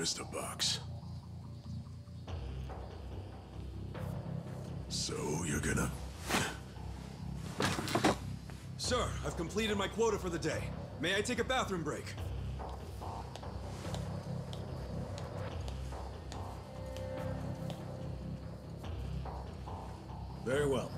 Mr. Box. So, you're gonna... Sir, I've completed my quota for the day. May I take a bathroom break? Very well.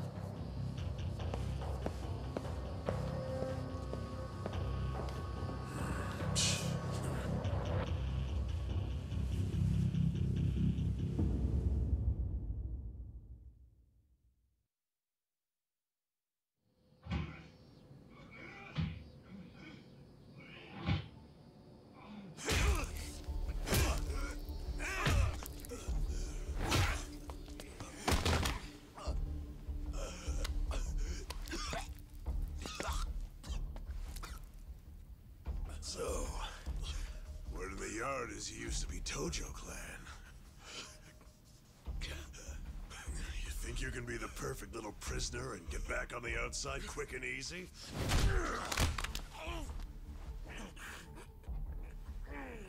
So, word in the yard is you used to be Tojo Clan. You think you can be the perfect little prisoner and get back on the outside quick and easy?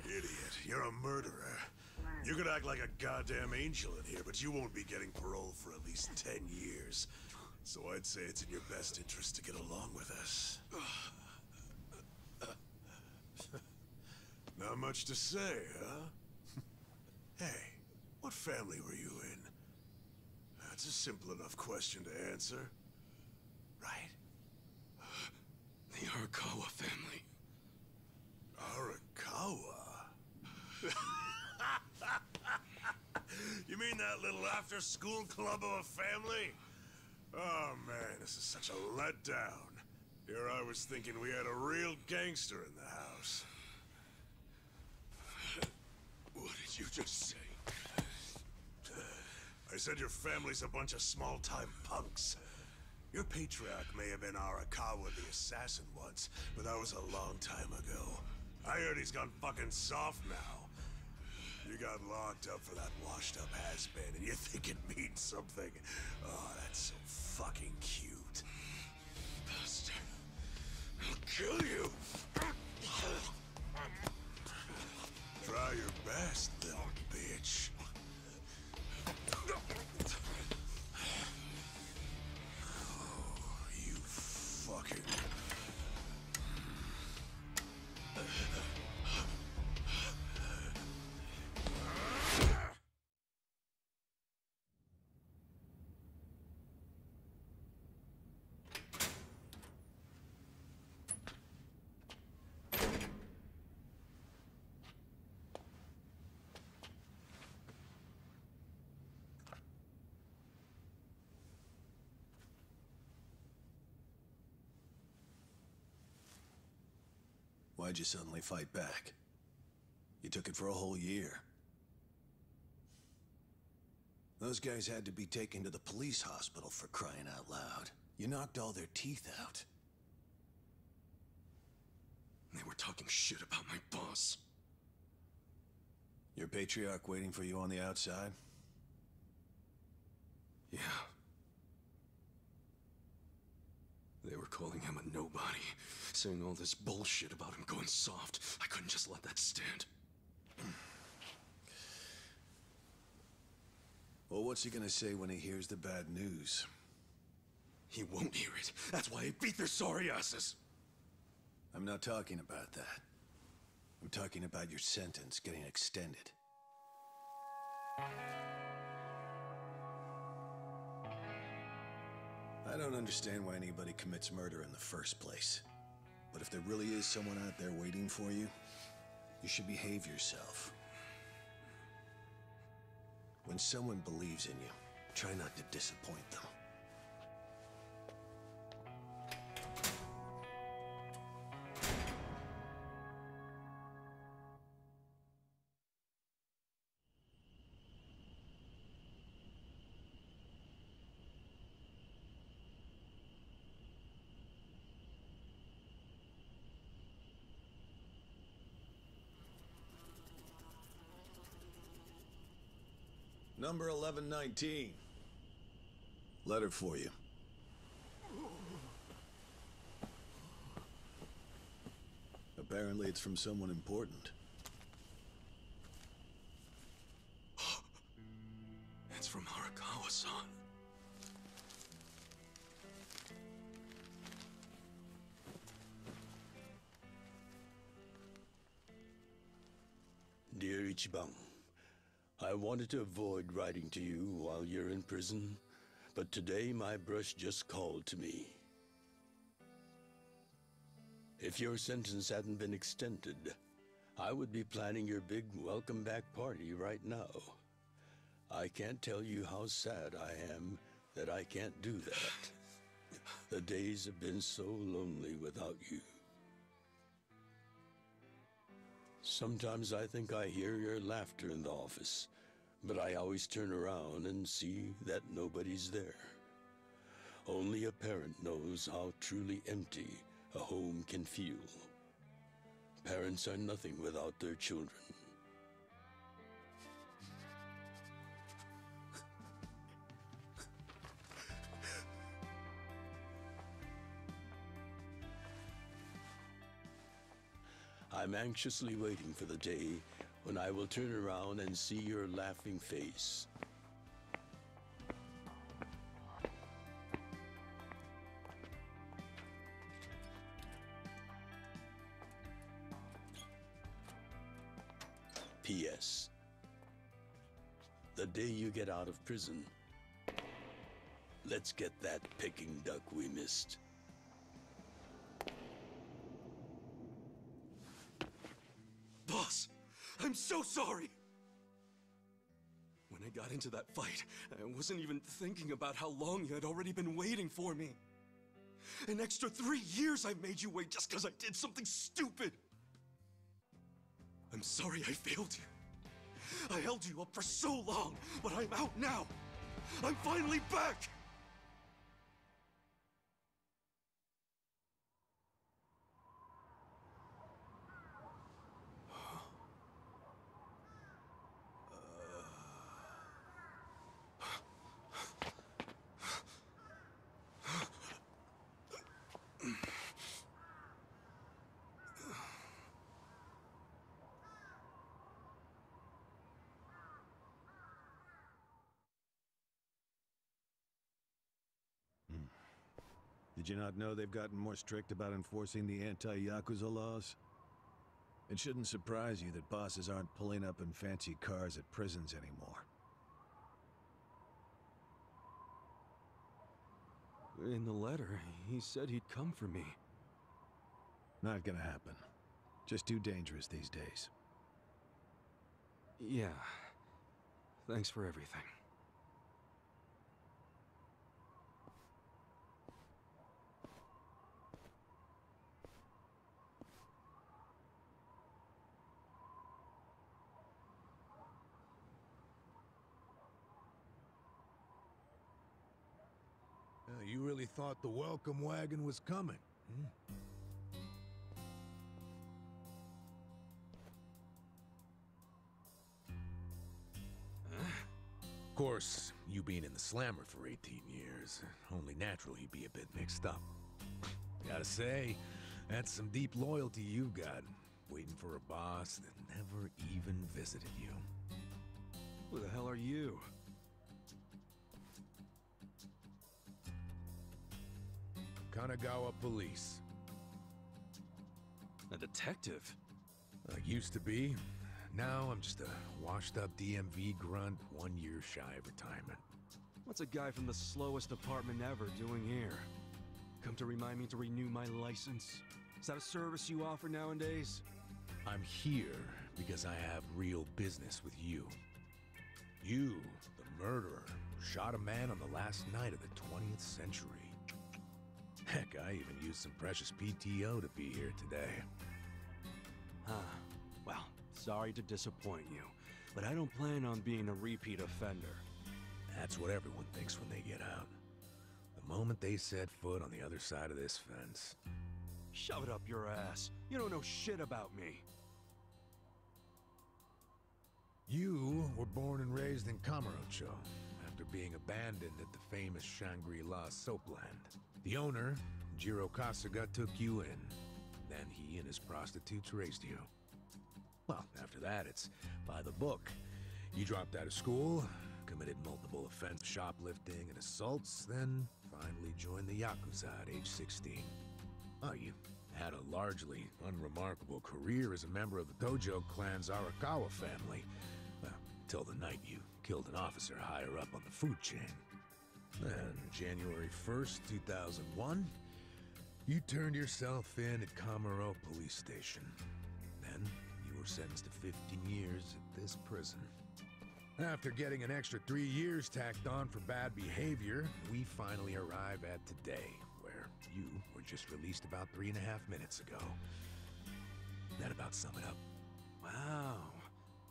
Idiot, you're a murderer. You could act like a goddamn angel in here, but you won't be getting parole for at least 10 years. So I'd say it's in your best interest to get along with us. Not much to say, huh? Hey, what family were you in? That's a simple enough question to answer. Right? The Arakawa family. Arakawa? You mean that little after-school club of a family? Oh man, this is such a letdown. Here I was thinking we had a real gangster in the house. What did you just say? I said your family's a bunch of small-time punks. Your patriarch may have been Arakawa the assassin once, but that was a long time ago. I heard he's gone fucking soft now. You got locked up for that washed-up has-been, and you think it means something. Oh, that's so fucking cute. Bastard. I'll kill you. Try your best, little bitch. Oh, you fucking... Why'd you suddenly fight back? You took it for a whole year. Those guys had to be taken to the police hospital for crying out loud. You knocked all their teeth out. They were talking shit about my boss. Your patriarch waiting for you on the outside? Yeah. They were calling him a nobody, saying all this bullshit about him going soft. I couldn't just let that stand. Well, what's he gonna say when he hears the bad news? He won't hear it. That's why I beat their sorry asses. I'm not talking about that. I'm talking about your sentence getting extended. I don't understand why anybody commits murder in the first place. But if there really is someone out there waiting for you, you should behave yourself. When someone believes in you, try not to disappoint them. Number 1119. Letter for you. Apparently it's from someone important. Ichiban. I wanted to avoid writing to you while you're in prison, but today my brush just called to me. If your sentence hadn't been extended, I would be planning your big welcome back party right now. I can't tell you how sad I am that I can't do that. The days have been so lonely without you. Sometimes I think I hear your laughter in the office, but I always turn around and see that nobody's there. Only a parent knows how truly empty a home can feel. Parents are nothing without their children. I'm anxiously waiting for the day when I will turn around and see your laughing face. P.S. The day you get out of prison, let's get that Peking duck we missed. Boss, I'm so sorry! When I got into that fight, I wasn't even thinking about how long you had already been waiting for me. An extra 3 years I made you wait just because I did something stupid! I'm sorry I failed you. I held you up for so long, but I'm out now! I'm finally back! Did you not know they've gotten more strict about enforcing the anti-Yakuza laws? It shouldn't surprise you that bosses aren't pulling up in fancy cars at prisons anymore. In the letter, he said he'd come for me. Not gonna happen. Just too dangerous these days. Yeah. Thanks for everything. You really thought the welcome wagon was coming, hmm? Of course, you being in the slammer for 18 years, only natural he'd be a bit mixed up. Gotta say, that's some deep loyalty you've got, waiting for a boss that never even visited you. Who the hell are you? Kanagawa Police. A detective? I used to be. Now I'm just a washed-up DMV grunt, 1 year shy of retirement. What's a guy from the slowest department ever doing here? Come to remind me to renew my license? Is that a service you offer nowadays? I'm here because I have real business with you. You, the murderer, who shot a man on the last night of the 20th century. Heck, I even used some precious PTO to be here today. Huh. Well, sorry to disappoint you, but I don't plan on being a repeat offender. That's what everyone thinks when they get out. The moment they set foot on the other side of this fence. Shove it up your ass. You don't know shit about me. You were born and raised in Kamurocho. After being abandoned at the famous Shangri-La soapland. The owner, Jiro Kasuga, took you in. Then he and his prostitutes raised you. Well, after that, it's by the book. You dropped out of school, committed multiple offenses, shoplifting and assaults, then finally joined the Yakuza at age 16. Oh, you had a largely unremarkable career as a member of the Gojo clan's Arakawa family. Well, till the night you killed an officer higher up on the food chain. Then, January 1st, 2001, you turned yourself in at Kamaro Police Station. Then, you were sentenced to 15 years at this prison. After getting an extra 3 years tacked on for bad behavior, we finally arrive at today, where you were just released about 3.5 minutes ago. That about sum it up. Wow,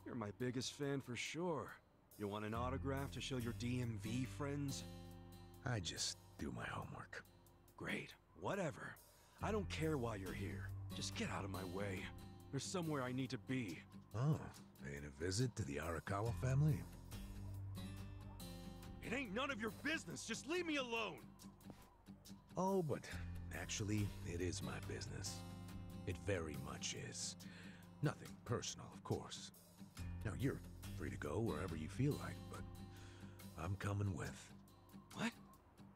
you're my biggest fan for sure. You want an autograph to show your DMV friends? I just do my homework. Great, whatever. I don't care why you're here. Just get out of my way. There's somewhere I need to be. Oh, paying a visit to the Arakawa family? It ain't none of your business. Just leave me alone. Oh, but actually, it is my business. It very much is. Nothing personal, of course. Now, you're free to go wherever you feel like, but I'm coming with. What?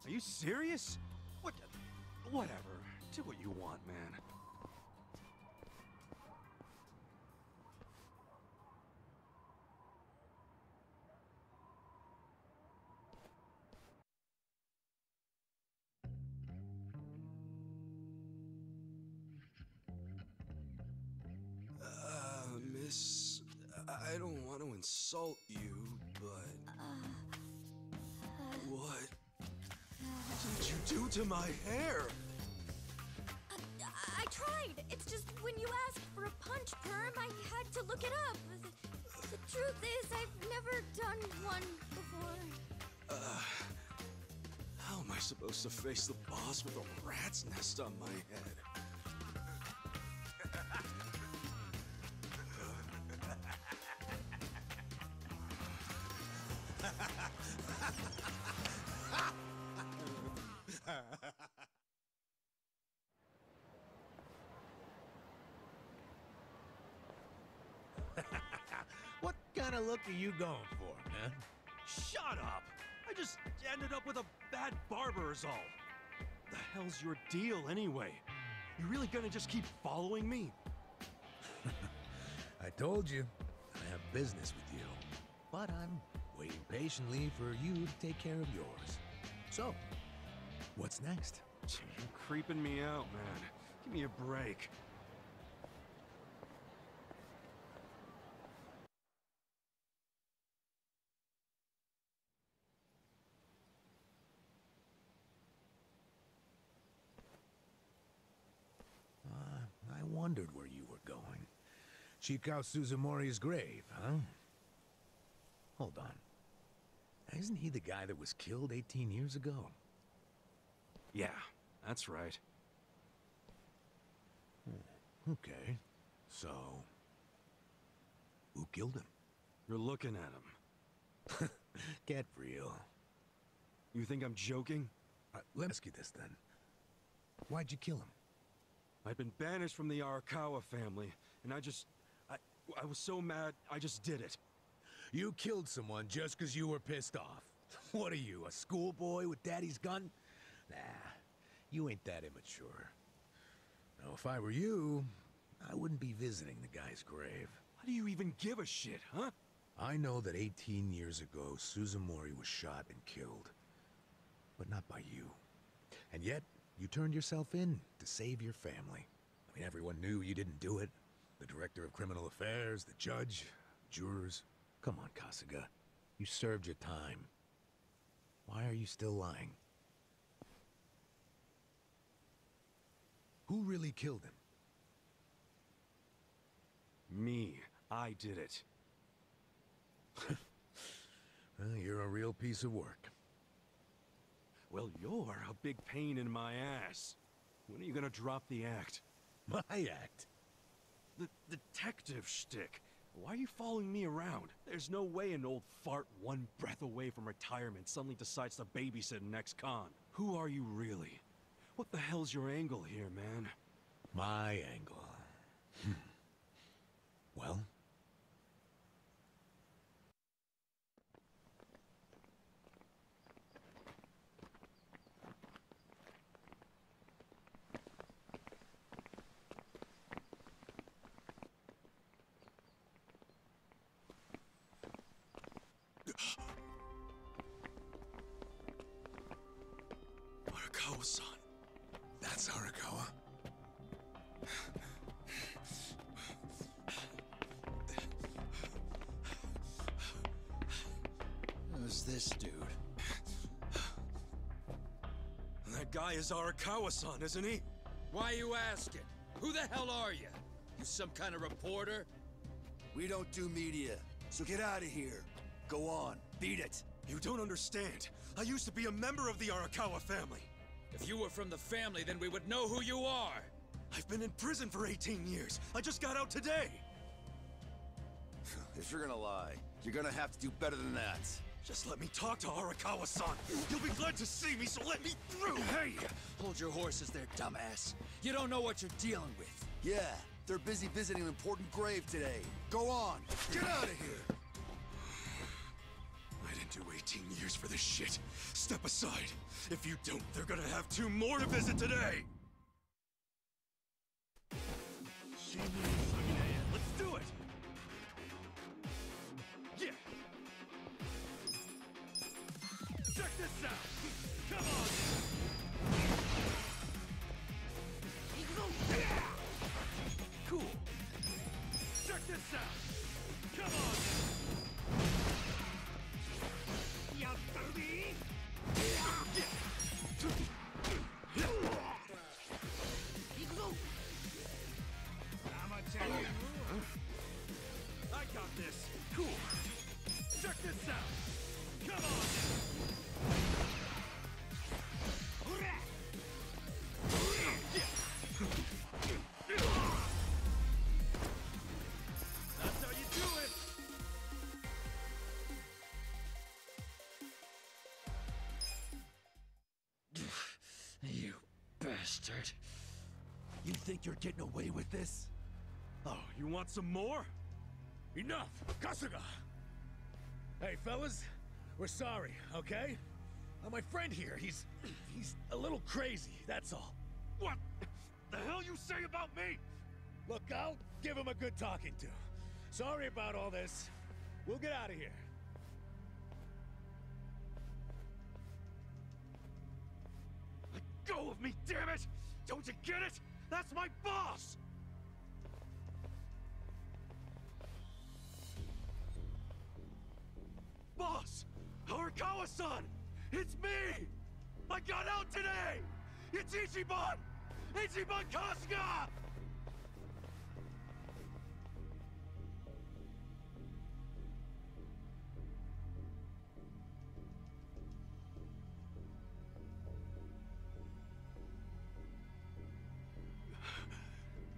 Are you serious? What? Whatever. Do what you want, man. Miss, I don't want to insult you, but... What did you do to my hair? I tried. It's just when you asked for a punch perm, I had to look it up. The truth is, I've never done one before. How am I supposed to face the boss with a rat's nest on my head? What kind of look are you going for, man? Shut up! I just ended up with a bad barber is all. The hell's your deal anyway? You really gonna just keep following me? I told you, I have business with you. But I'm waiting patiently for you to take care of yours. So, what's next? You're creeping me out, man. Give me a break. I wondered where you were going. Chikao Suzumori's grave, huh? Hold on. Isn't he the guy that was killed 18 years ago? Yeah, that's right. Okay. So... who killed him? You're looking at him. Get real. You think I'm joking? Let me ask you this, then. Why'd you kill him? I've been banished from the Arakawa family, and I was so mad, I just did it. You killed someone just because you were pissed off. What are you, a schoolboy with daddy's gun? Nah, you ain't that immature. Now, if I were you, I wouldn't be visiting the guy's grave. Why do you even give a shit, huh? I know that 18 years ago, Suzumori was shot and killed. But not by you. And yet, you turned yourself in to save your family. I mean, everyone knew you didn't do it. The director of criminal affairs, the judge, jurors. Come on, Kasuga. You served your time. Why are you still lying? Who really killed him? Me. I did it. Well, you're a real piece of work. Well, you're a big pain in my ass. When are you gonna drop the act? My act? The detective shtick. Why are you following me around? There's no way an old fart one breath away from retirement suddenly decides to babysit an ex-con. Who are you really? What the hell's your angle here, man? My angle. Well? Arakawa-san. That's Arakawa? Who's this dude? That guy is Arakawa-san, isn't he? Why you asking? Who the hell are you? You some kind of reporter? We don't do media, so get out of here. Go on, beat it. You don't understand. I used to be a member of the Arakawa family. If you were from the family, then we would know who you are. I've been in prison for 18 years. I just got out today. If you're gonna lie, you're gonna have to do better than that. Just let me talk to Arakawa-san. You'll be glad to see me, so let me through. Hey! Hold your horses there, dumbass. You don't know what you're dealing with. Yeah, they're busy visiting an important grave today. Go on, get out of here. I didn't do 18 years for this shit. Step aside. If you don't, they're gonna have 2 more to visit today. Let's do it! Yeah! Check this out! Come on! Cool! Check this out! Come on! I got this! Cool! Check this out! Come on! That's how you do it! You bastard. You think you're getting away with this? Oh, you want some more? Enough! Kasuga! Hey, fellas, we're sorry, okay? My friend here, he's a little crazy, that's all. What the hell you say about me? Look, I'll give him a good talking to. Sorry about all this. We'll get out of here. Let go of me, damn it! Don't you get it? That's my boss! Boss! Arakawa-san! It's me! I got out today! It's Ichiban! Ichiban Kasuga!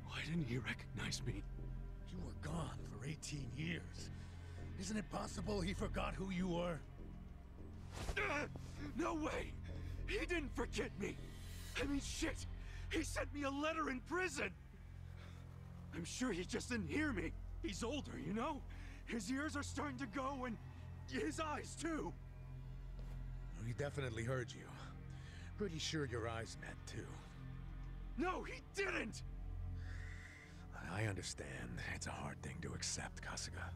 Why didn't he recognize me? You were gone for 18 years. Isn't it possible he forgot who you were? No way! He didn't forget me! I mean, shit! He sent me a letter in prison! I'm sure he just didn't hear me. He's older, you know? His ears are starting to go, and his eyes, too. He definitely heard you. Pretty sure your eyes met, too. No, he didn't! I understand. It's a hard thing to accept, Kasuga.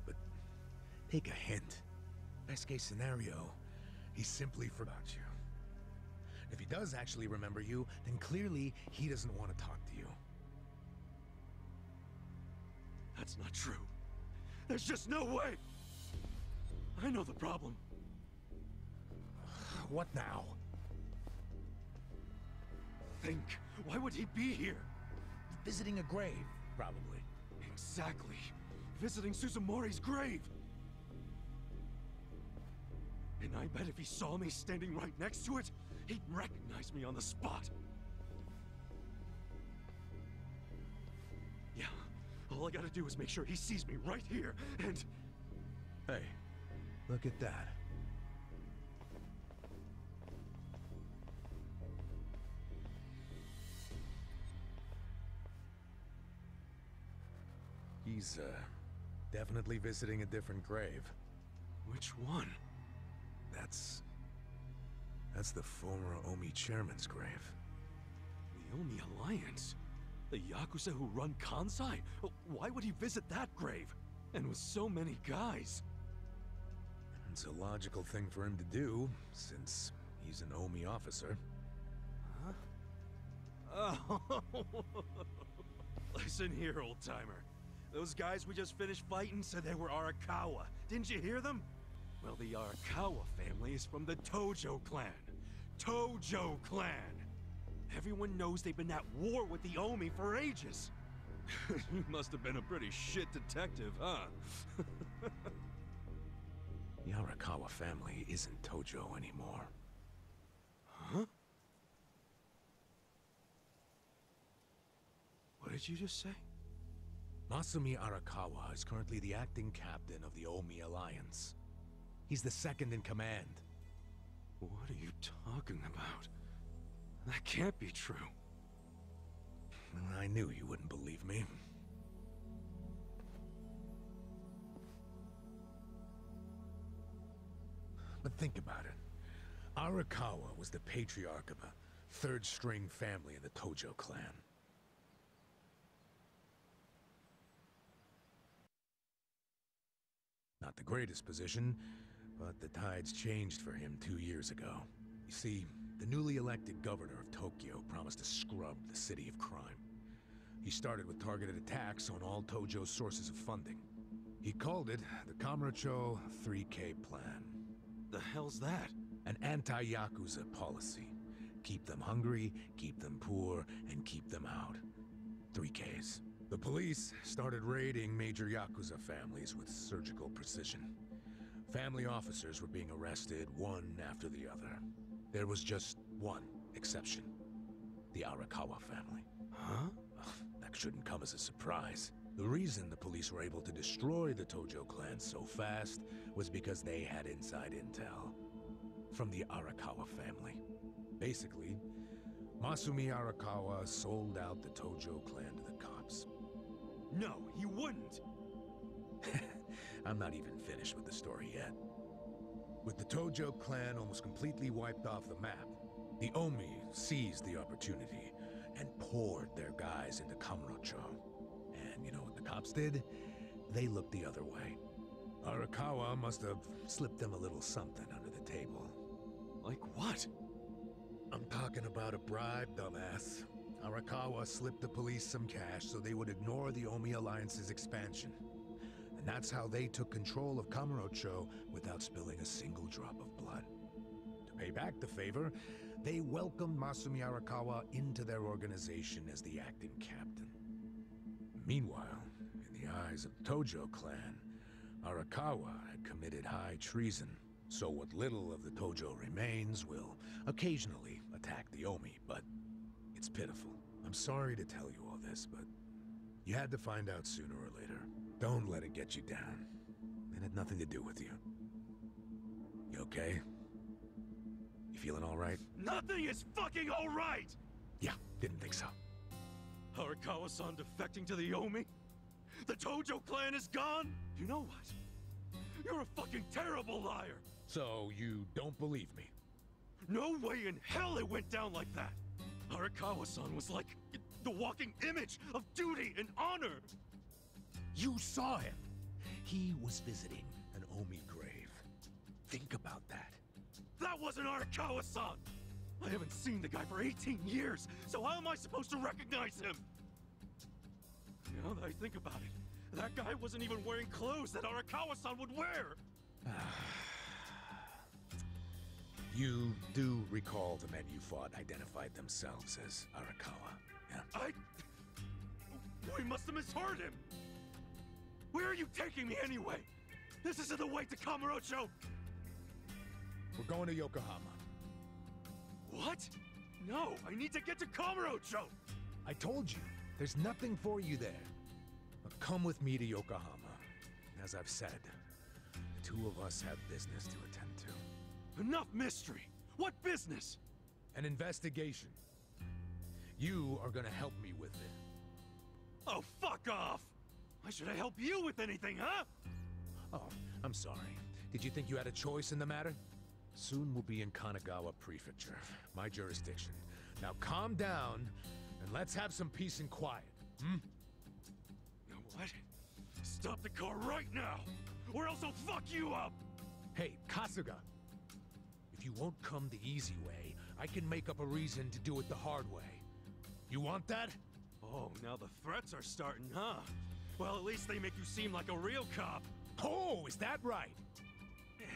But take a hint. Best case scenario, he simply forgot you. If he does actually remember you, then clearly he doesn't want to talk to you. That's not true. There's just no way! I know the problem. What now? Think. Why would he be here? Visiting a grave, probably. Exactly. Visiting Suzumori's grave. And I bet if he saw me standing right next to it, he'd recognize me on the spot. Yeah, all I gotta do is make sure he sees me right here, and... Hey, look at that. He's, definitely visiting a different grave. Which one? That's the former Omi chairman's grave. The Omi Alliance? The Yakuza who run Kansai? Why would he visit that grave? And with so many guys? It's a logical thing for him to do, since he's an Omi officer. Huh? Oh. Listen here, old-timer. Those guys we just finished fighting said they were Arakawa. Didn't you hear them? Well, the Arakawa family is from the Tojo clan. Tojo clan! Everyone knows they've been at war with the Omi for ages. You must have been a pretty shit detective, huh? The Arakawa family isn't Tojo anymore. Huh? What did you just say? Masumi Arakawa is currently the acting captain of the Omi Alliance. He's the second in command. What are you talking about? That can't be true. I knew you wouldn't believe me. But think about it. Arakawa was the patriarch of a third-string family in the Tojo clan. Not the greatest position, but the tides changed for him 2 years ago. You see, the newly elected governor of Tokyo promised to scrub the city of crime. He started with targeted attacks on all Tojo's sources of funding. He called it the Kamurocho 3K Plan. The hell's that? An anti-Yakuza policy. Keep them hungry, keep them poor, and keep them out. 3Ks. The police started raiding major Yakuza families with surgical precision. Family officers were being arrested one after the other. There was just one exception. The Arakawa family. Huh? That shouldn't come as a surprise. The reason the police were able to destroy the Tojo clan so fast was because they had inside intel from the Arakawa family. Basically, Masumi Arakawa sold out the Tojo clan to the cops. No, he wouldn't! I'm not even finished with the story yet. With the Tojo clan almost completely wiped off the map, the Omi seized the opportunity and poured their guys into Kamurocho. And you know what the cops did? They looked the other way. Arakawa must have slipped them a little something under the table. Like what? I'm talking about a bribe, dumbass. Arakawa slipped the police some cash so they would ignore the Omi Alliance's expansion. And that's how they took control of Kamurocho without spilling a single drop of blood. To pay back the favor, they welcomed Masumi Arakawa into their organization as the acting captain. Meanwhile, in the eyes of the Tojo clan, Arakawa had committed high treason, so what little of the Tojo remains will occasionally attack the Omi, but it's pitiful. I'm sorry to tell you all this, but you had to find out sooner or later. Don't let it get you down. It had nothing to do with you. You okay? You feeling all right? Nothing is fucking all right! Yeah, didn't think so. Arakawa-san defecting to the Omi? The Tojo clan is gone? You know what? You're a fucking terrible liar! So, you don't believe me? No way in hell it went down like that! Arakawa-san was like the walking image of duty and honor! You saw him! He was visiting an Omi grave. Think about that. That wasn't Arakawa-san! I haven't seen the guy for 18 years, so how am I supposed to recognize him? Now that I think about it, that guy wasn't even wearing clothes that Arakawa-san would wear! You do recall the men you fought identified themselves as Arakawa, yeah? We must have misheard him! Where are you taking me anyway? This isn't the way to Kamurocho! We're going to Yokohama. What? No, I need to get to Kamurocho! I told you, there's nothing for you there. But come with me to Yokohama. As I've said, the two of us have business to attend to. Enough mystery! What business? An investigation. You are gonna help me with it. Oh, fuck off! Why should I help you with anything, huh? Oh, I'm sorry. Did you think you had a choice in the matter? Soon we'll be in Kanagawa Prefecture, my jurisdiction. Now calm down, and let's have some peace and quiet, hmm? What? Stop the car right now, or else I'll fuck you up! Hey, Kasuga! If you won't come the easy way, I can make up a reason to do it the hard way. You want that? Oh, now the threats are starting, huh? Well, at least they make you seem like a real cop. Oh, is that right? Yeah,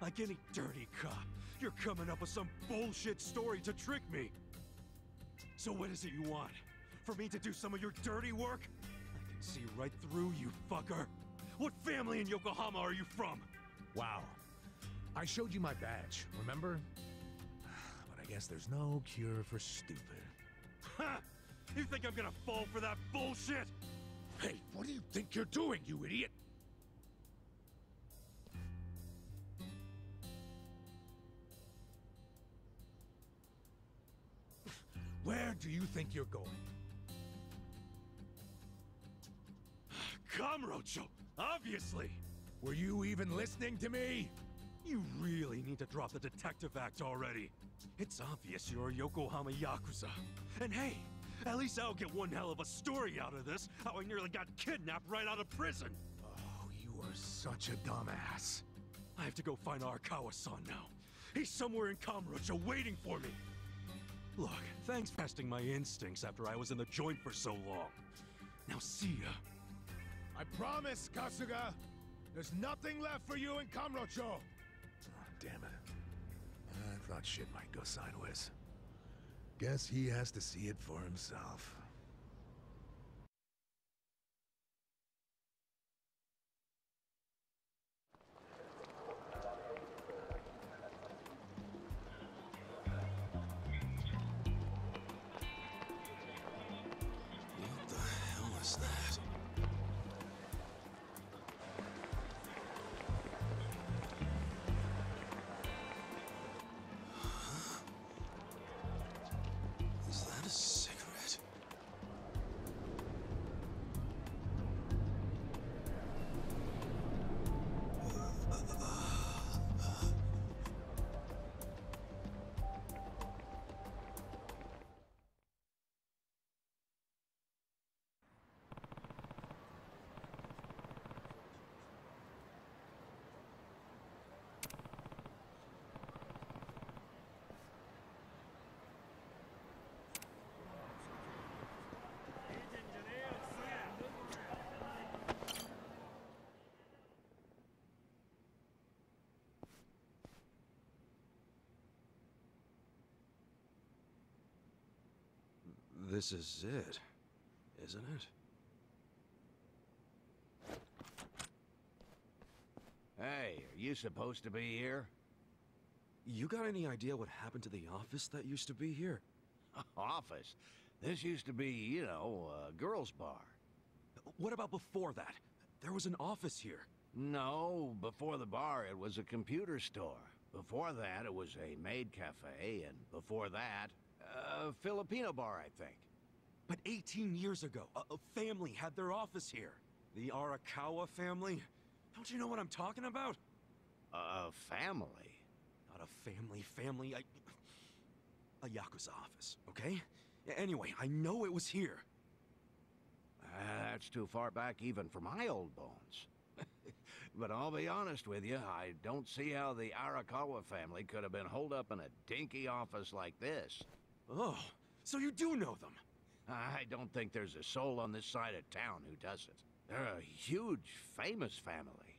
like any dirty cop. You're coming up with some bullshit story to trick me. So what is it you want? For me to do some of your dirty work? I can see right through you, fucker. What family in Yokohama are you from? Wow. I showed you my badge, remember? But I guess there's no cure for stupid. Ha! You think I'm gonna fall for that bullshit? Hey, what do you think you're doing, you idiot? Where do you think you're going? Kamurocho, obviously! Were you even listening to me? You really need to drop the detective act already. It's obvious you're a Yokohama Yakuza. And hey, at least I'll get one hell of a story out of this, how I nearly got kidnapped right out of prison. Oh, you are such a dumbass. I have to go find Arakawa-san now. He's somewhere in Kamurocho waiting for me. Look, thanks for testing my instincts after I was in the joint for so long. Now see ya. I promise, Kasuga! There's nothing left for you in Kamurocho! Oh, damn it. I thought shit might go sideways. Guess he has to see it for himself. What the hell is that? Is that a cigarette? This is it, isn't it? Hey, are you supposed to be here? You got any idea what happened to the office that used to be here? Office? This used to be, you know, a girls' bar. What about before that? There was an office here. No, before the bar it was a computer store. Before that it was a maid cafe, and before that, a Filipino bar, I think. But 18 years ago, a family had their office here. The Arakawa family? Don't you know what I'm talking about? A family? Not a family, a Yakuza office, okay? Anyway, I know it was here. That's too far back even for my old bones. But I'll be honest with you, I don't see how the Arakawa family could have been holed up in a dinky office like this. Oh, so you do know them? I don't think there's a soul on this side of town who doesn't. They're a huge, famous family.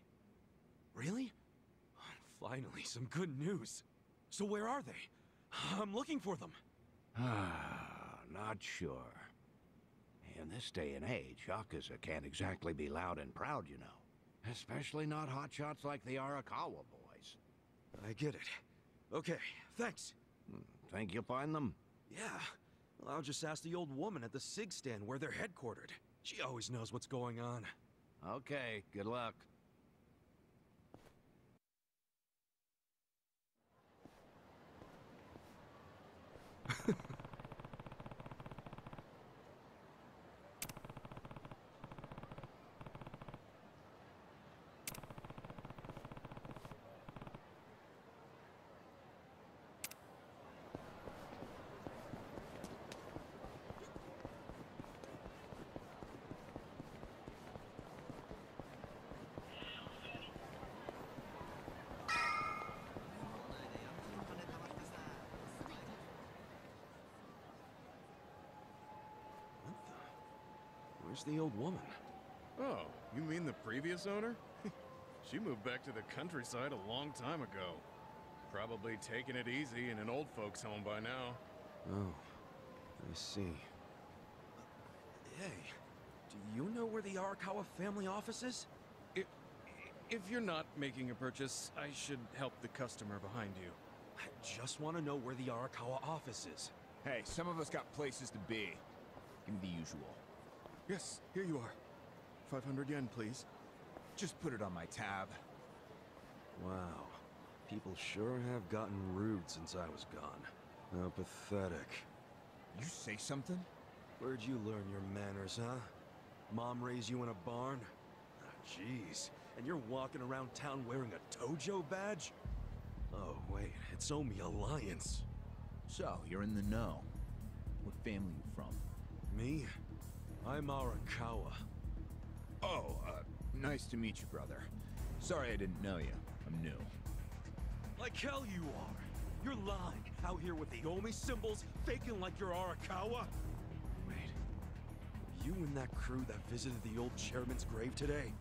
Really? Finally, some good news. So where are they? I'm looking for them. Not sure. In this day and age, Yakuza can't exactly be loud and proud, you know. Especially not hotshots like the Arakawa boys. I get it. Okay, thanks. Think you'll find them? Yeah. Well, I'll just ask the old woman at the SIG stand where they're headquartered. She always knows what's going on. Okay, good luck. Where's the old woman? Oh, you mean the previous owner? She moved back to the countryside a long time ago. Probably taking it easy in an old folks' home by now. Oh, I see. Hey, do you know where the Arakawa family office is? If you're not making a purchase, I should help the customer behind you. I just want to know where the Arakawa office is. Hey, some of us got places to be. Give me the usual. Yes, here you are. 500 yen, please. Just put it on my tab. Wow. People sure have gotten rude since I was gone. How pathetic. You say something? Where'd you learn your manners, huh? Mom raised you in a barn? Ah, jeez. And you're walking around town wearing a Tojo badge? Oh, wait, it's Omi Alliance. So, you're in the know. What family you from? Me? I'm Arakawa. Oh, nice to meet you, brother. Sorry I didn't know you. I'm new. Like hell you are. You're lying, out here with the Omi symbols, faking like you're Arakawa. Wait, were you in that crew that visited the old chairman's grave today?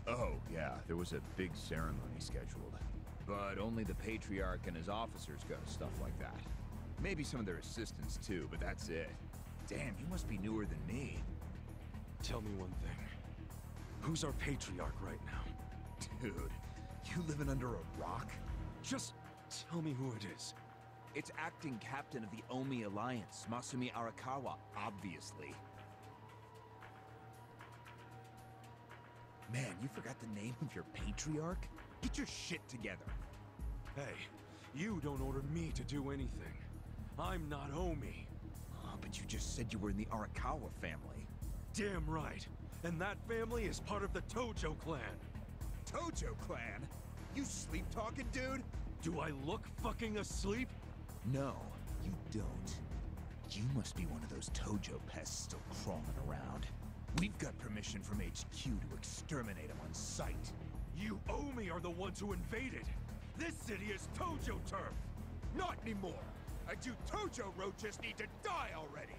Oh, yeah, there was a big ceremony scheduled. But only the Patriarch and his officers go to stuff like that. Maybe some of their assistants too, but that's it. Damn, you must be newer than me. Tell me one thing. Who's our Patriarch right now? Dude, you living under a rock? Just tell me who it is. It's acting captain of the Omi Alliance, Masumi Arakawa, obviously. Man, you forgot the name of your Patriarch? Get your shit together. Hey, you don't order me to do anything. I'm not Omi. Oh, but you just said you were in the Arakawa family. Damn right. And that family is part of the Tojo clan. Tojo clan? You sleep-talking, dude? Do I look fucking asleep? No, you don't. You must be one of those Tojo pests still crawling around. We've got permission from HQ to exterminate them on sight. You Omi are the ones who invaded. This city is Tojo turf. Not anymore. And you Tojo roaches need to die already.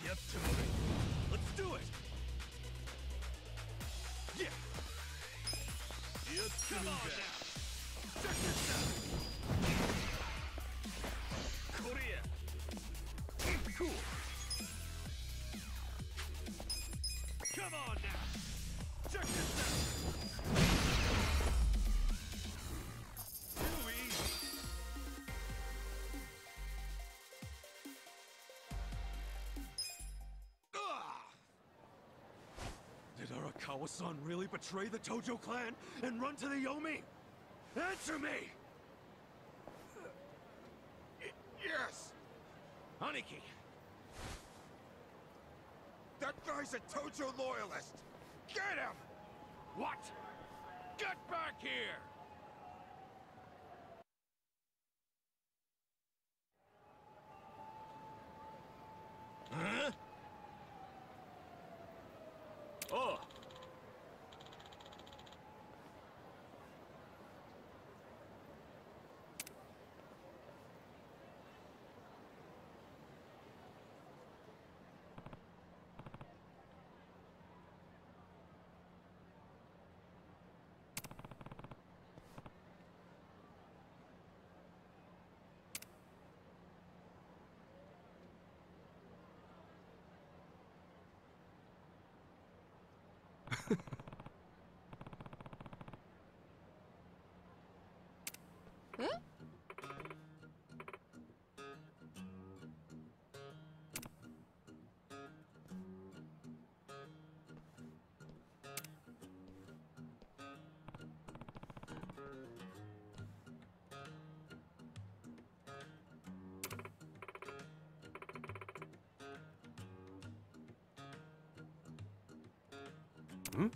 Yep, Tony. Let's do it. Yeah. Come on now. Check this out. Korea. Cool. Come on now. Check this out. Too easy. Did Arakawa-san really betray the Tojo clan and run to the Yomi? Answer me! Yes! Aniki! That guy's a Tojo loyalist! Get him! What? Get back here! Huh? Oh! Huh? Hmm?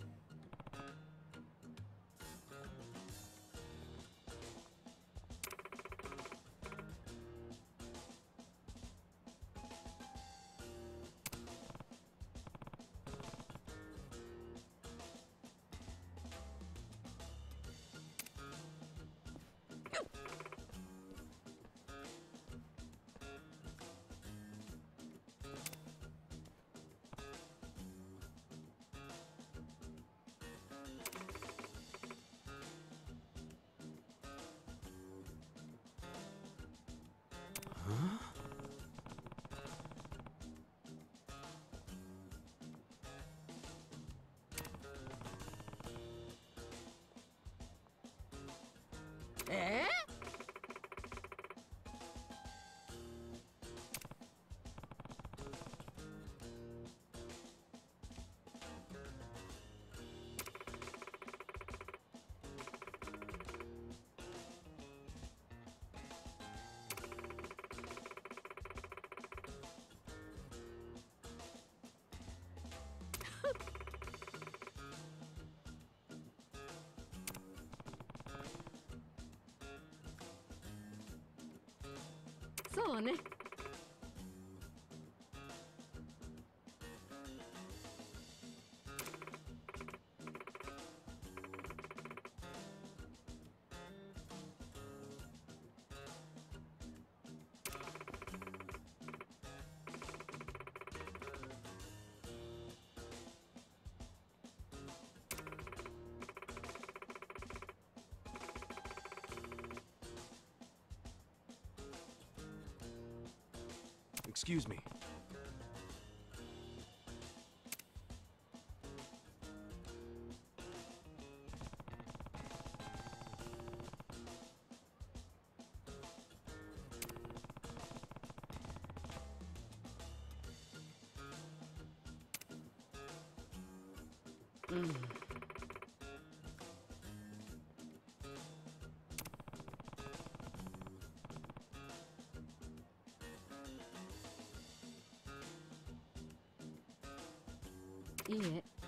そうね。Excuse me. Mm.いいえ。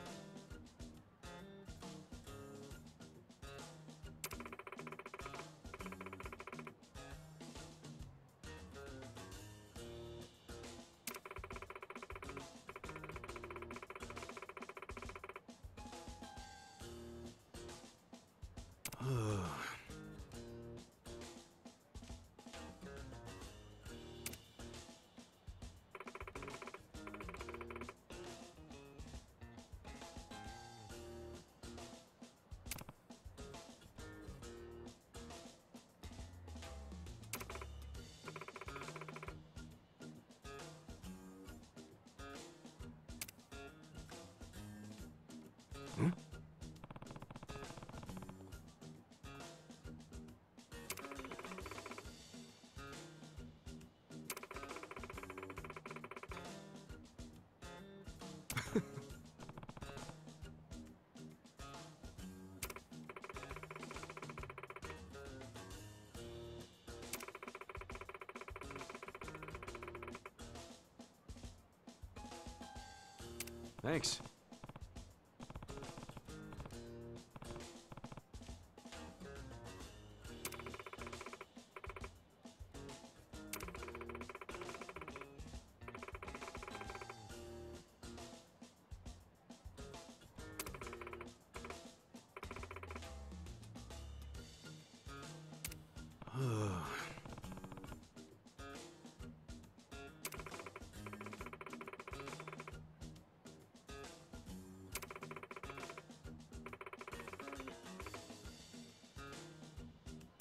Thanks.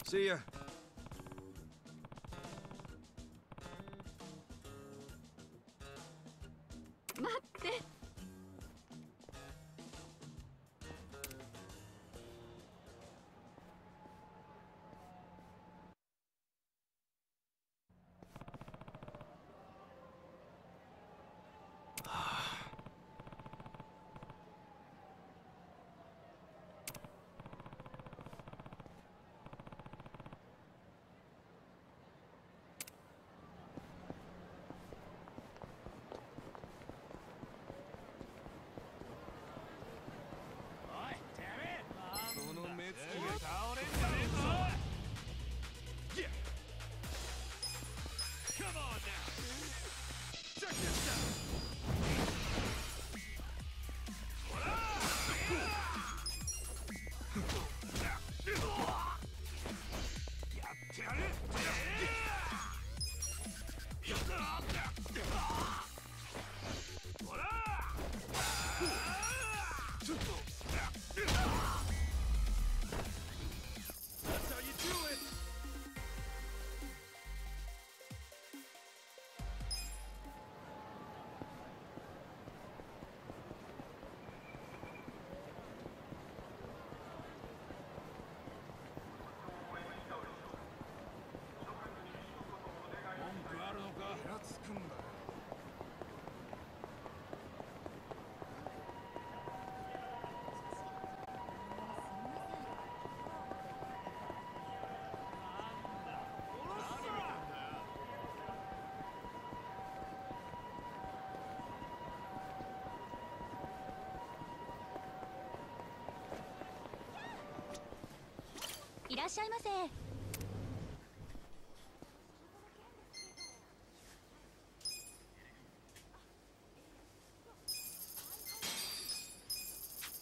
See ya.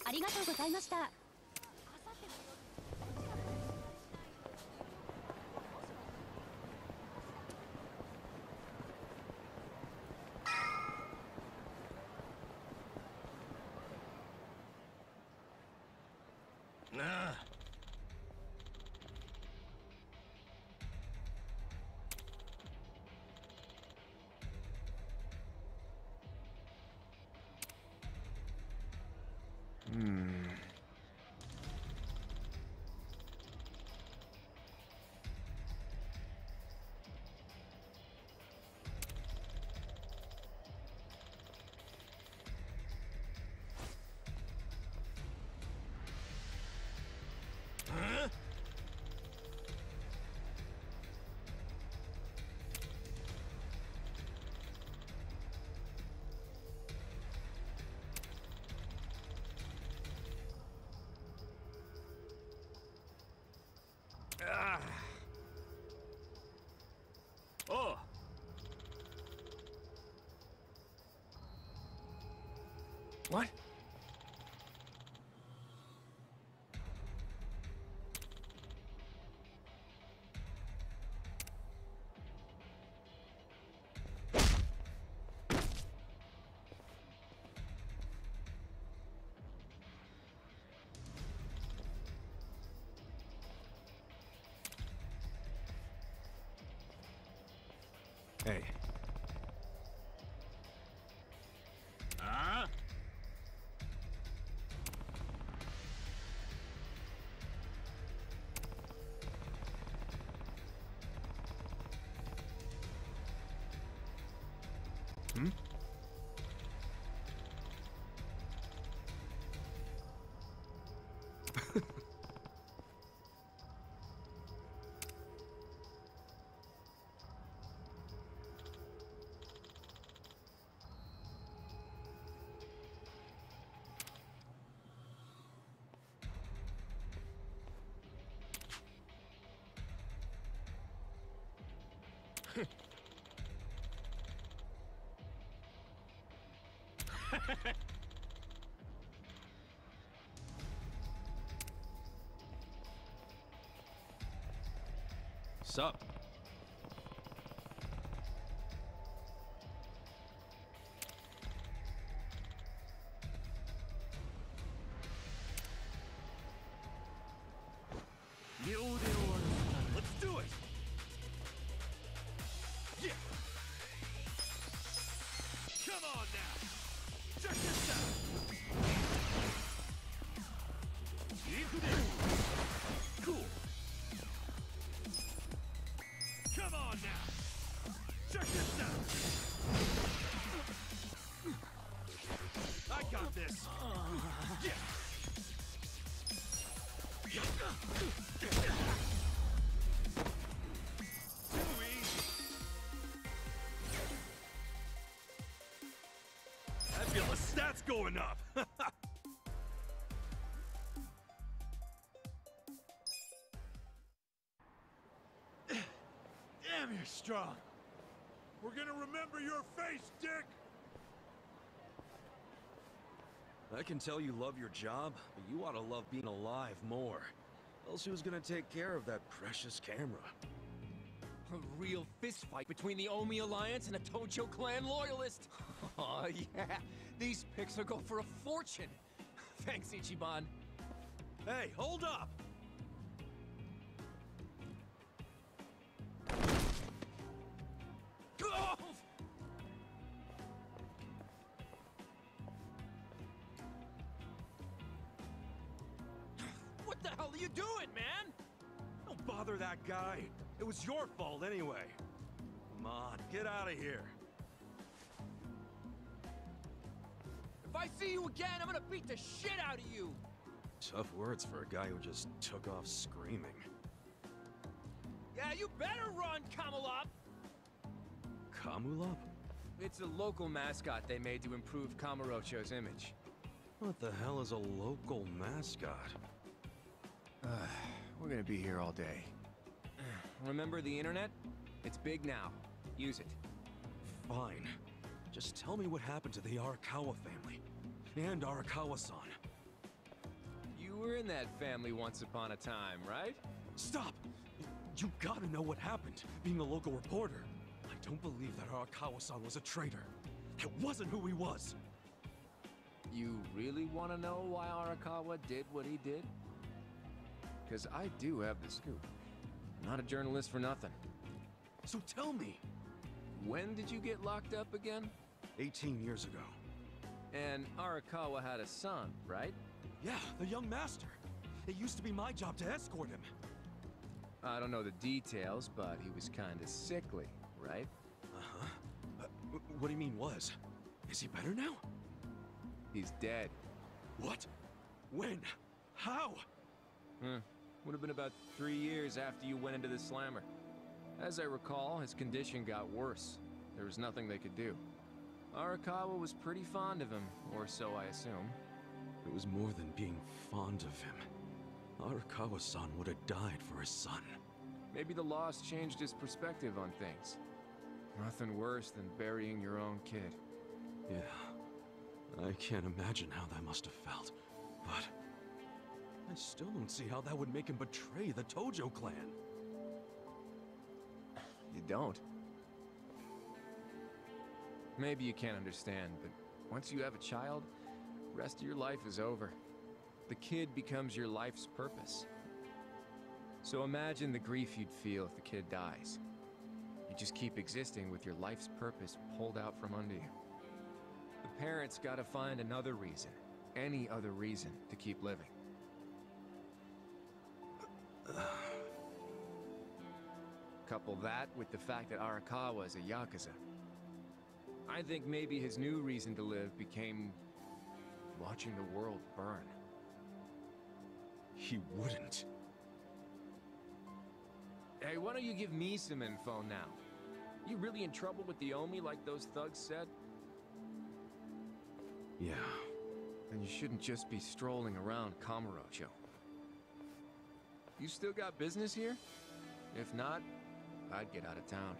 ありがとうございました。Nah. Huh? Ah. Oh. What? Hey. Huh? Hmm? Sup? Let's do it! Yeah! Come on now! Check this out! Cool! Come on now! Check this out! I got this! Yeah! Too easy! I feel the stats going up! Damn, you're strong! We're gonna remember your face, Dick! I can tell you love your job, but you ought to love being alive more. Else who's gonna take care of that precious camera? A real fistfight between the Omi Alliance and a Tojo clan loyalist! Oh yeah, these pics will go for a fortune! Thanks, Ichiban. Hey, hold up! Oh! What the hell are you doing, man? Don't bother that guy. It was your fault anyway. Come on, get out of here. If I see you again, I'm gonna beat the shit out of you! Tough words for a guy who just took off screaming. Yeah, you better run, Kamalop! Kamulop? It's a local mascot they made to improve Kamurocho's image. What the hell is a local mascot? We're gonna be here all day. Remember the internet? It's big now. Use it. Fine. Just tell me what happened to the Arakawa family. And Arakawa-san. were in that family once upon a time, right? Stop! You gotta know what happened, being a local reporter. I don't believe that Arakawa-san was a traitor. That wasn't who he was. You really want to know why Arakawa did what he did? Because I do have the scoop. I'm not a journalist for nothing. So tell me. When did you get locked up again? 18 years ago. And Arakawa had a son, right? Yeah, the young master. It used to be my job to escort him. I don't know the details, but he was kinda sickly, right? Uh-huh. What do you mean was? Is he better now? He's dead. What? When? How? Would have been about 3 years after you went into the slammer. As I recall, his condition got worse. There was nothing they could do. Arakawa was pretty fond of him, or so I assume. It was more than being fond of him. Arakawa-san would have died for his son. Maybe the loss changed his perspective on things. Nothing worse than burying your own kid. Yeah. I can't imagine how that must have felt, but I still don't see how that would make him betray the Tojo clan. You don't? Maybe you can't understand, but once you have a child, the rest of your life is over. The kid becomes your life's purpose. So imagine the grief you'd feel if the kid dies. You just keep existing with your life's purpose pulled out from under you. The parents gotta find another reason, any other reason, to keep living. Couple that with the fact that Arakawa is a Yakuza. I think maybe his new reason to live became watching the world burn. He wouldn't. Hey, why don't you give me some info now? You really in trouble with the Omi like those thugs said? Yeah. Then you shouldn't just be strolling around Kamurocho. You still got business here? If not, I'd get out of town.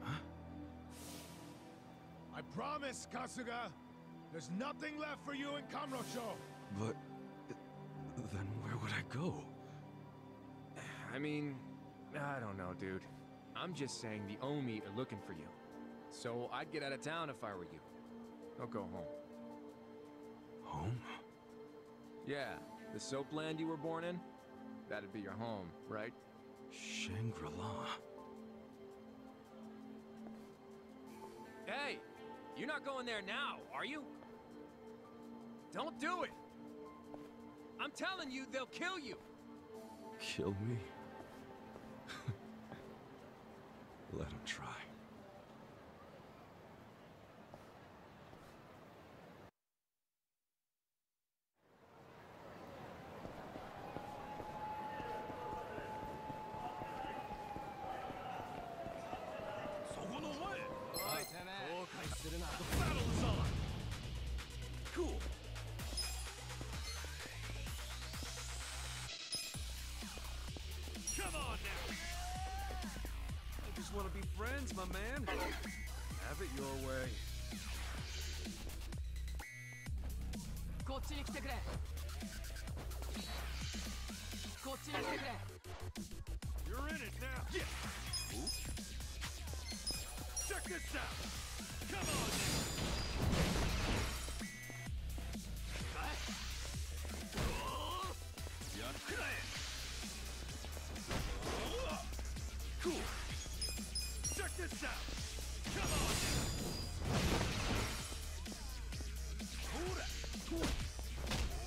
Huh? I promise, Kasuga! There's nothing left for you in Kamurocho! But... then where would I go? I mean, I don't know, dude. I'm just saying the Omi are looking for you. So I'd get out of town if I were you. Don't go home. Home? Yeah, the soapland you were born in? That'd be your home, right? Shangri-La. Hey! You're not going there now, are you? Don't do it! I'm telling you, they'll kill you! Kill me? Let him try. The battle is on! Cool! Come on now! I just want to be friends, my man. Have it your way. You're in it now! Yeah! Check this out! Come on now! Cool! Check this out! Come on now!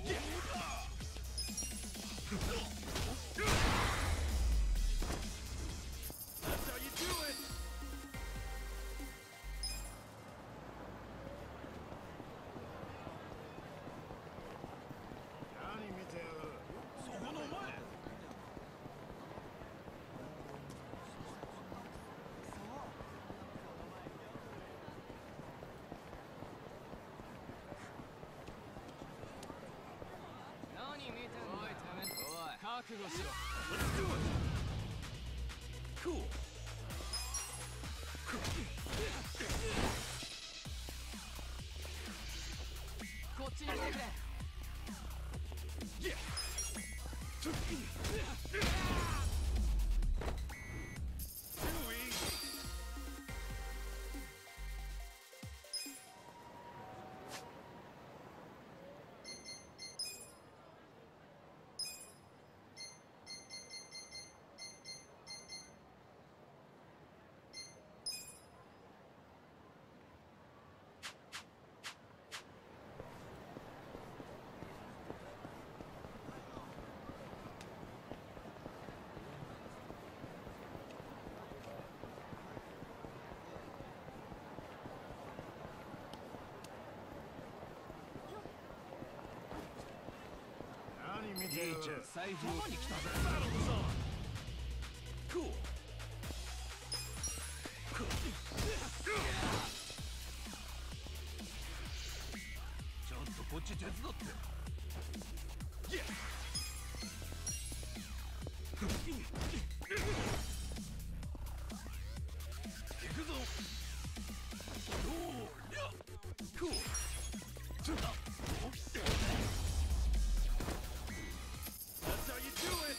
Yeah! That's how you do it! Let's do it! Cool! Yeah! Cool. That's how you do it!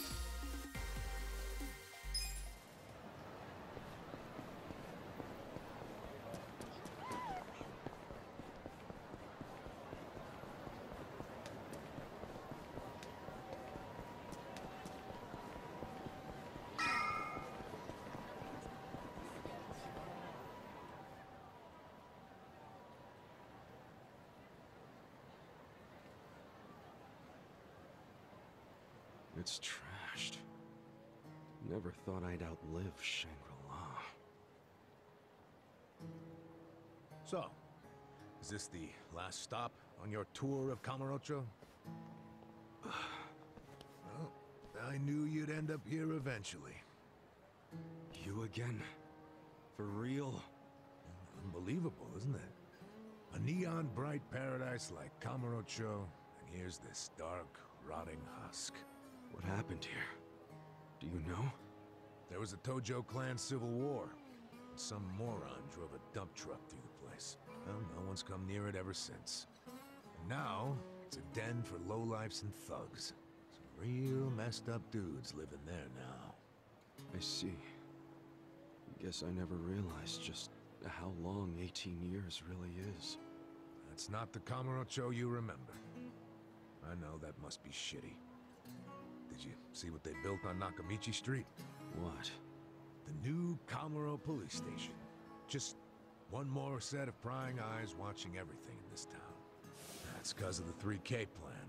It's trashed. Never thought I'd outlive Shangri-La. So, is this the last stop on your tour of Kamurocho? Well, I knew you'd end up here eventually. You again? For real? Unbelievable, isn't it? A neon bright paradise like Kamurocho, and here's this dark, rotting husk. What happened here? Do you know? There was a Tojo clan civil war. Some moron drove a dump truck through the place. Well, no one's come near it ever since. And now, it's a den for lowlifes and thugs. Some real messed up dudes living there now. I see. Guess I never realized just how long 18 years really is. That's not the Kamurocho you remember. I know that must be shitty. Did you see what they built on Nakamichi Street? What? The new Kamuro police station. Just one more set of prying eyes watching everything in this town. That's because of the 3K plan.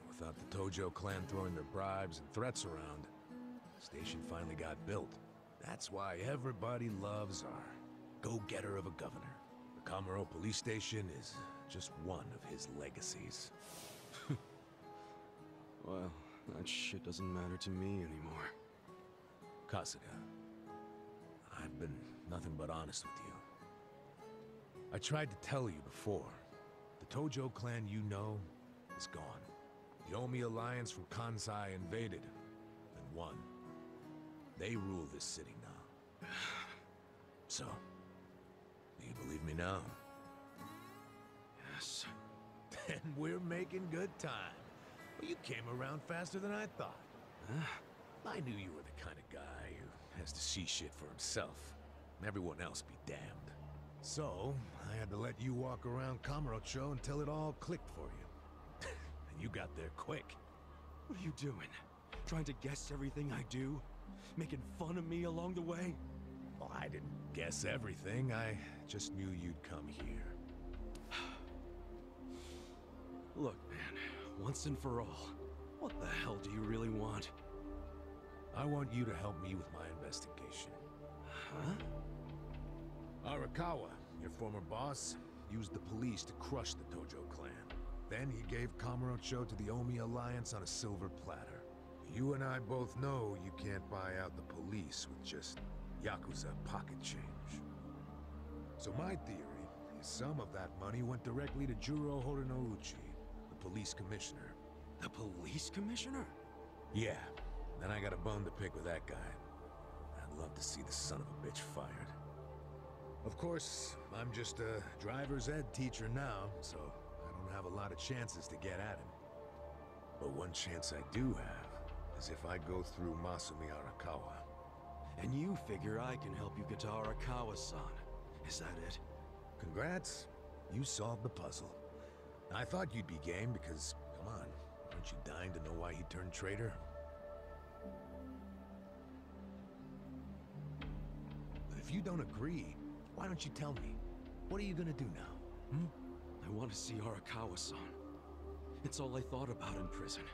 Without the Tojo clan throwing their bribes and threats around, the station finally got built. That's why everybody loves our go-getter of a governor. The Kamuro police station is just one of his legacies. Well, that shit doesn't matter to me anymore. Kasuga, I've been nothing but honest with you. I tried to tell you before. The Tojo clan you know is gone. The Omi alliance from Kansai invaded and won. They rule this city now. So, do you believe me now? Yes. Then we're making good time. Well, you came around faster than I thought. Huh? I knew you were the kind of guy who has to see shit for himself, and everyone else be damned. So, I had to let you walk around Kamurocho until it all clicked for you. And you got there quick. What are you doing? Trying to guess everything I do? Making fun of me along the way? Well, I didn't guess everything. I just knew you'd come here. Look, man, once and for all, what the hell do you really want? I want you to help me with my investigation. Huh? Arakawa, your former boss, used the police to crush the Tojo clan. Then he gave Kamurocho to the Omi alliance on a silver platter. You and I both know you can't buy out the police with just Yakuza pocket change. So my theory is some of that money went directly to Juro Horinouchi, the police commissioner. The police commissioner? Yeah, then I got a bone to pick with that guy. I'd love to see the son of a bitch fired. Of course, I'm just a driver's ed teacher now, so I don't have a lot of chances to get at him. But one chance I do have is if I go through Masumi Arakawa. And you figure I can help you get to Arakawa-san. Is that it? Congrats. You solved the puzzle. I thought you'd be game because, come on, aren't you dying to know why he turned traitor? But if you don't agree, why don't you tell me? What are you gonna do now? I want to see Arakawa-san. It's all I thought about in prison.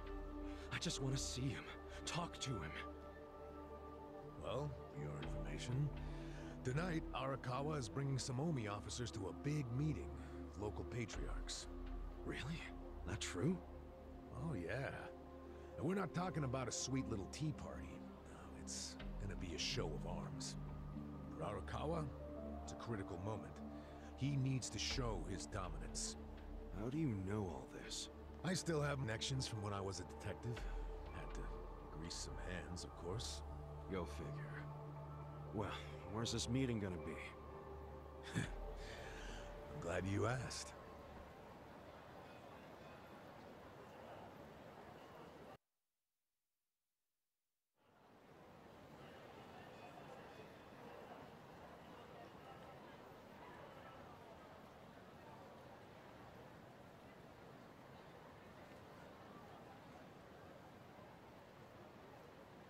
I just want to see him, talk to him. Well, for your information, tonight Arakawa is bringing some Omi officers to a big meeting with local patriarchs. Really? That true? Oh yeah. Now, we're not talking about a sweet little tea party. No, it's gonna be a show of arms. For Arakawa, it's a critical moment. He needs to show his dominance. How do you know all this? I still have connections from when I was a detective. Had to grease some hands, of course. Go figure. Well, where's this meeting gonna be? I'm glad you asked.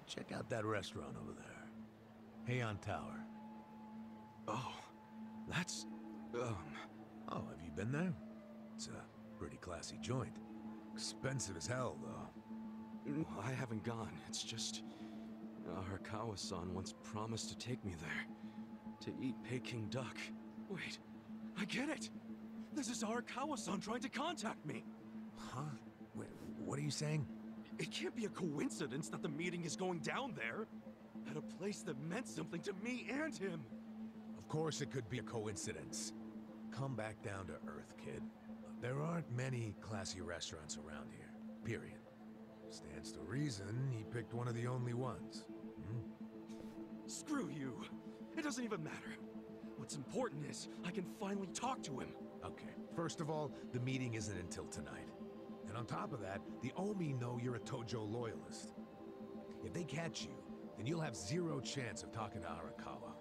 Check out that restaurant over there. Heian Tower. Oh, that's... Oh, have you been there? It's a pretty classy joint. Expensive as hell, though. I haven't gone. It's just... Arakawa-san once promised to take me there. To eat Peking duck. Wait, I get it! This is Arakawa-san trying to contact me! Huh? Wait, what are you saying? It can't be a coincidence that the meeting is going down there. At a place that meant something to me and him. Of course it could be a coincidence. Come back down to earth, kid. There aren't many classy restaurants around here. Period. Stands to reason he picked one of the only ones. Screw you. It doesn't even matter. What's important is I can finally talk to him. Okay. First of all, the meeting isn't until tonight. And on top of that, the Omi know you're a Tojo loyalist. If they catch you, then you'll have zero chance of talking to Arakawa.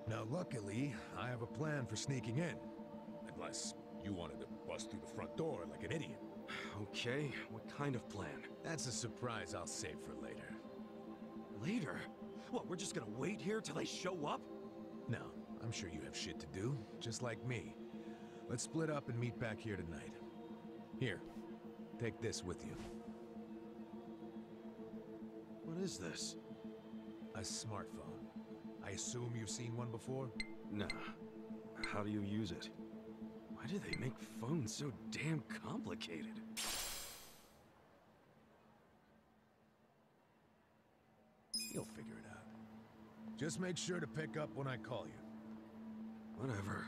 Now, luckily, I have a plan for sneaking in. Unless you wanted to bust through the front door like an idiot. Okay, what kind of plan? That's a surprise I'll save for later. Later? What, we're just gonna wait here till they show up? No, I'm sure you have shit to do, just like me. Let's split up and meet back here tonight. Here, take this with you. What is this? A smartphone. I assume you've seen one before? Nah. How do you use it? Why do they make phones so damn complicated? You'll figure it out. Just make sure to pick up when I call you. Whatever.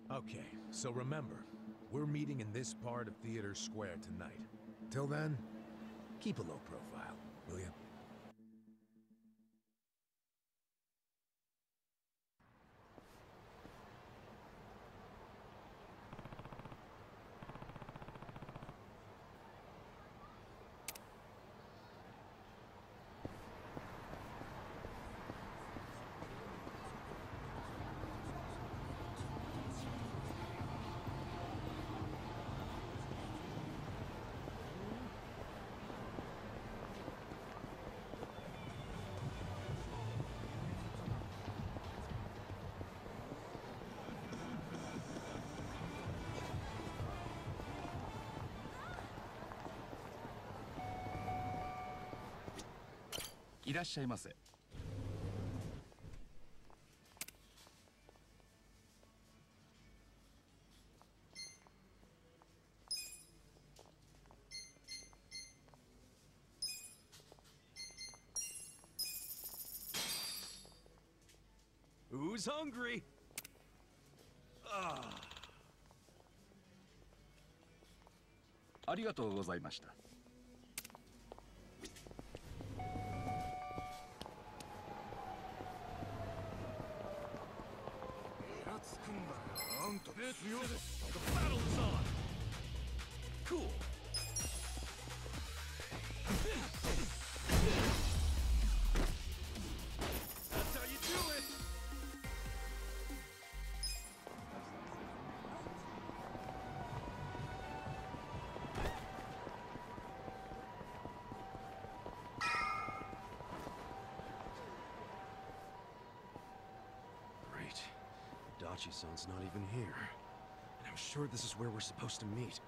Okay, so remember, we're meeting in this part of Theater Square tonight. Till then, keep a low profile, will you?いらっしゃいませ。Who's hungry? Ah. ありがとうございました。The battle is on! Cool! That's how you do it! Great. Dachi-san's not even here. And I'm sure this is where we're supposed to meet.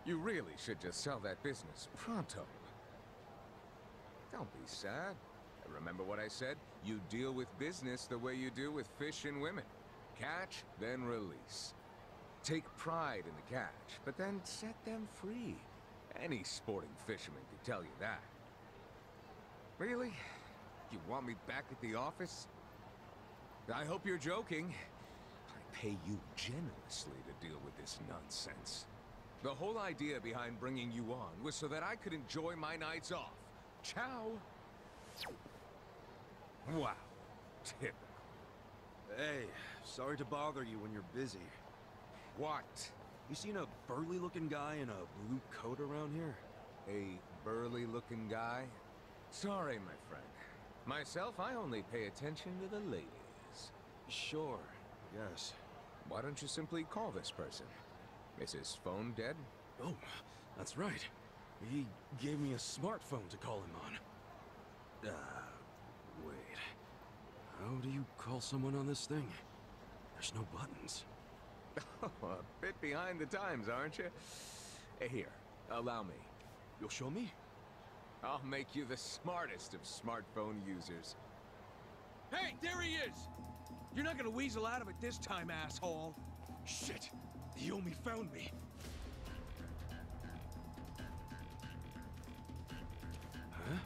You really should just sell that business pronto. Don't be sad. Remember what I said? You deal with business the way you do with fish and women. Catch, then release. Take pride in the catch, but then set them free. Any sporting fisherman can tell you that. Really? You want me back at the office? I hope you're joking. I pay you generously to deal with this nonsense. The whole idea behind bringing you on was so that I could enjoy my nights off. Ciao. Wow. Typical. Hey, sorry to bother you when you're busy. What? You seen a burly-looking guy in a blue coat around here? A burly-looking guy? Sorry, my friend. Myself, I only pay attention to the ladies. Sure, yes. Why don't you simply call this person? Is his phone dead? Oh, that's right. He gave me a smartphone to call him on. Wait. How do you call someone on this thing? There's no buttons. Oh, a bit behind the times, aren't you? Here, allow me. You'll show me? I'll make you the smartest of smartphone users. Hey, there he is! You're not gonna weasel out of it this time, asshole! Shit! The Yomi found me! Huh?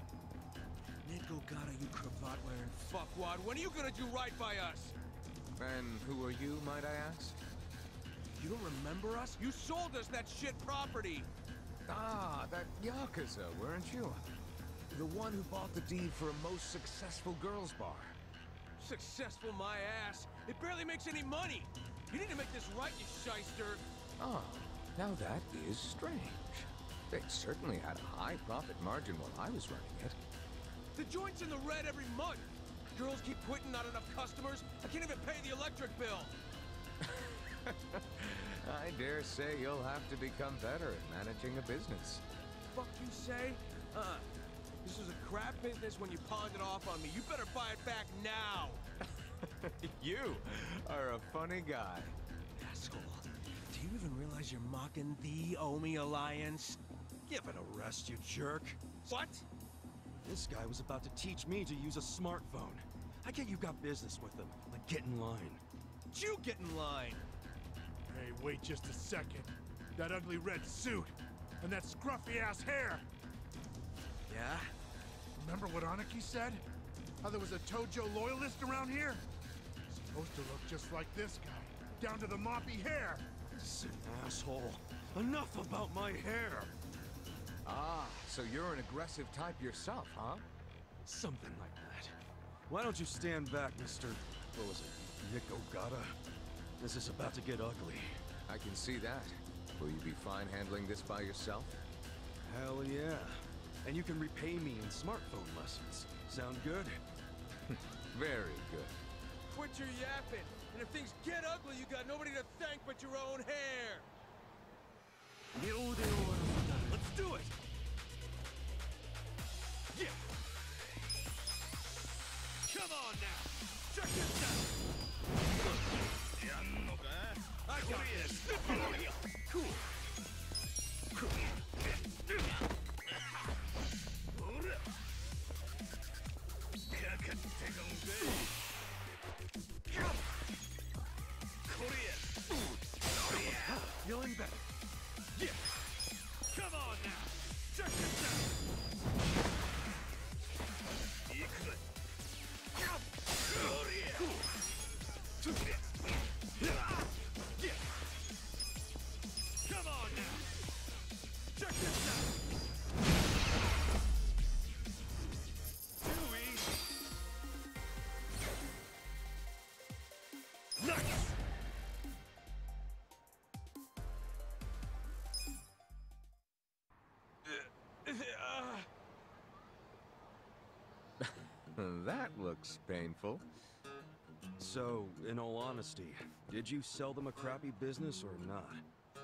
Nico Gata, you cravat-wearing fuckwad, when are you gonna do right by us? And who are you, might I ask? You don't remember us? You sold us that shit property! Ah, that Yakuza, weren't you? The one who bought the deed for a most successful girls' bar. Successful my ass! It barely makes any money! You need to make this right, you shyster! Ah, now that is strange. They certainly had a high profit margin while I was running it. The joint's in the red every month! Girls keep quitting, not enough customers. I can't even pay the electric bill! I dare say you'll have to become better at managing a business. Fuck you say? This was a crap business when you pawned it off on me. You better buy it back now! You are a funny guy. Asshole. Do you even realize you're mocking the Omi Alliance? Give it a rest, you jerk. What? This guy was about to teach me to use a smartphone. I get you got business with him. Like, get in line. You get in line! Hey, wait just a second. That ugly red suit, and that scruffy-ass hair! Yeah? Remember what Aniki said? How there was a Tojo loyalist around here? Supposed to look just like this guy, down to the moppy hair! This is an asshole. Enough about my hair! Ah, so you're an aggressive type yourself, huh? Something like that. Why don't you stand back, Mr. What was it? Nico Gata? This is about to get ugly. I can see that. Will you be fine handling this by yourself? Hell yeah. And you can repay me in smartphone lessons. Sound good? Very good. Quit your yapping! And if things get ugly, you got nobody to thank but your own hair! Let's do it! Yeah! Come on now! Check this out! I got this! Cool! Feeling better. Yeah! Come on now! Check this out! Yeah! Come on now! Check this out! Too easy! Nice! That looks painful. So, in all honesty, did you sell them a crappy business or not?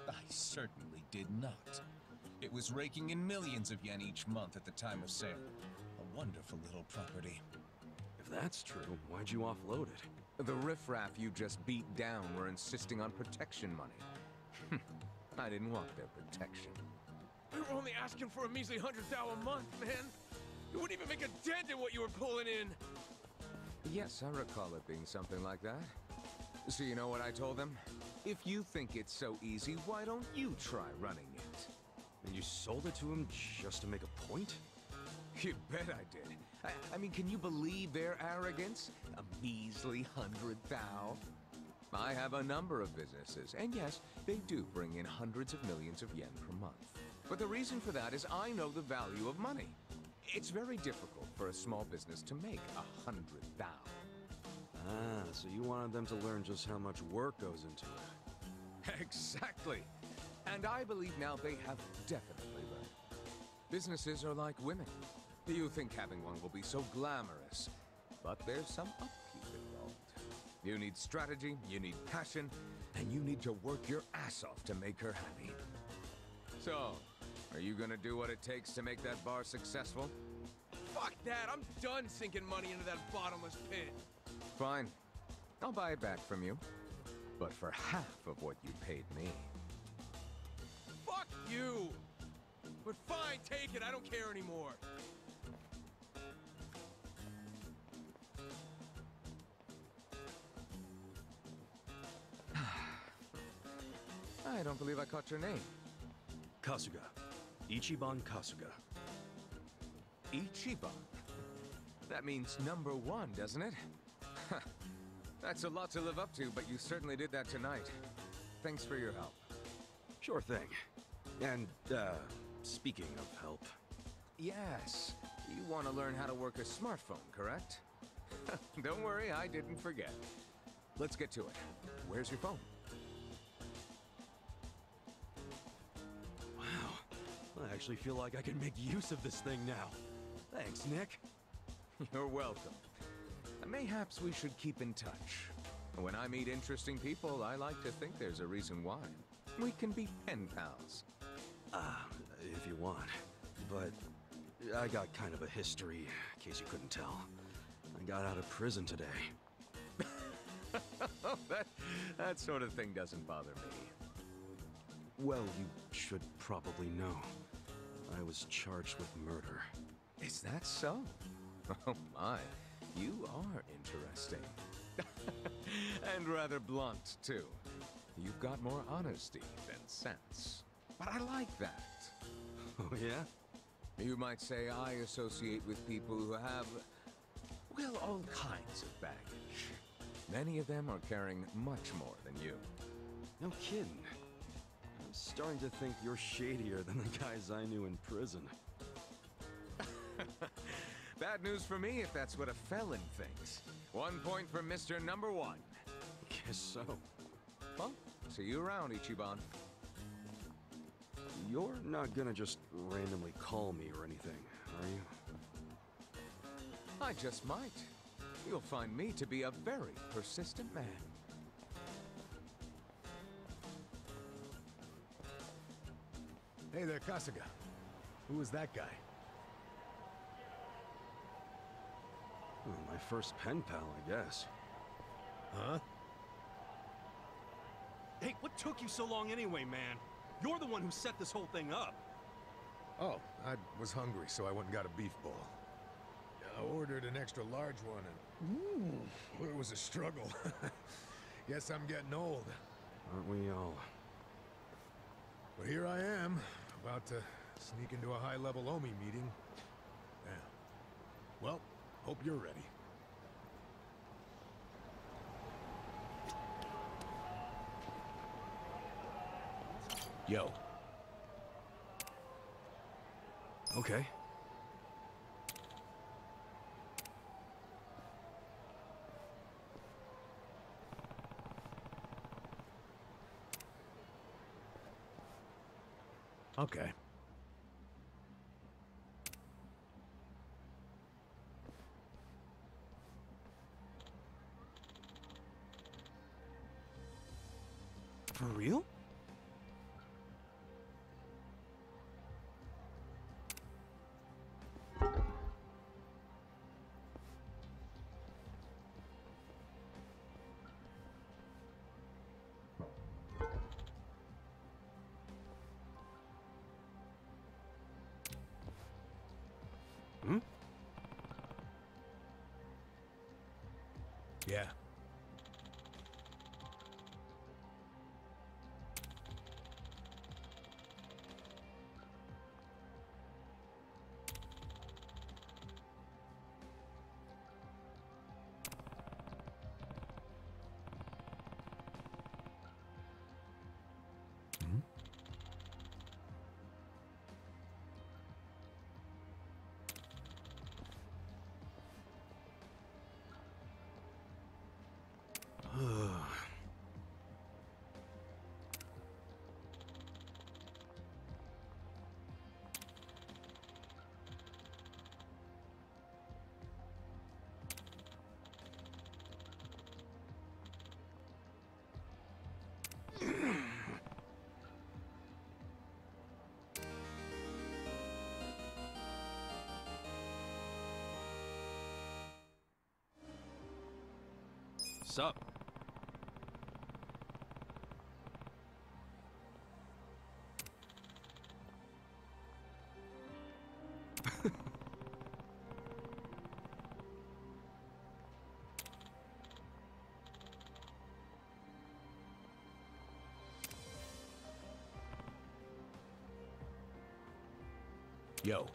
I certainly did not. It was raking in millions of yen each month at the time of sale. A wonderful little property. If that's true, why'd you offload it? The riffraff you just beat down were insisting on protection money. I didn't want their protection. We were only asking for a measly 100,000 a month, man! It wouldn't even make a dent in what you were pulling in. Yes, I recall it being something like that. So you know what I told them? If you think it's so easy, why don't you try running it? And you sold it to him just to make a point? You bet I did. I mean, can you believe their arrogance? A measly 100,000. I have a number of businesses, and yes, they do bring in hundreds of millions of yen per month. But the reason for that is I know the value of money. It's very difficult for a small business to make 100,000. Ah, so you wanted them to learn just how much work goes into it. Exactly. And I believe now they have definitely learned. Businesses are like women. You think having one will be so glamorous, but there's some upkeep involved. You need strategy, you need passion, and you need to work your ass off to make her happy. So, are you gonna do what it takes to make that bar successful? Fuck that! I'm done sinking money into that bottomless pit. Fine. I'll buy it back from you. But for half of what you paid me. Fuck you! But fine, take it. I don't care anymore. I don't believe I caught your name. Kasuga. Ichiban Kasuga. Ichiban? That means #1, doesn't it? That's a lot to live up to, but you certainly did that tonight. Thanks for your help. Sure thing. And, speaking of help... Yes. You want to learn how to work a smartphone, correct? Don't worry, I didn't forget. Let's get to it. Where's your phone? Wow. I actually feel like I can make use of this thing now. Thanks, Nick. You're welcome. Mayhaps we should keep in touch. When I meet interesting people, I like to think there's a reason why. We can be pen pals. If you want. But I got kind of a history, in case you couldn't tell. I got out of prison today. that sort of thing doesn't bother me. Well, you should probably know. I was charged with murder. Is that so? Oh my, you are interesting. And rather blunt, too. You've got more honesty than sense. But I like that. Oh, yeah? You might say I associate with people who have, well, all kinds of baggage. Many of them are carrying much more than you. No kidding. I'm starting to think you're shadier than the guys I knew in prison. Bad news for me if that's what a felon thinks. 1 point for Mr. #1. Guess so. Well, see you around, Ichiban. You're not gonna just randomly call me or anything, are you? I just might. You'll find me to be a very persistent man. Hey there, Kasuga. Who is that guy? Well, my first pen pal, I guess. Huh? Hey, what took you so long anyway, man? You're the one who set this whole thing up. Oh, I was hungry, so I went and got a beef bowl. I ordered an extra large one, and it was a struggle. Guess I'm getting old. Aren't we all? But here I am, about to sneak into a high-level OMI meeting. Yeah. Well, hope you're ready. Yo. Okay. Okay. For real? Hmm? Yeah. Sup? Yo.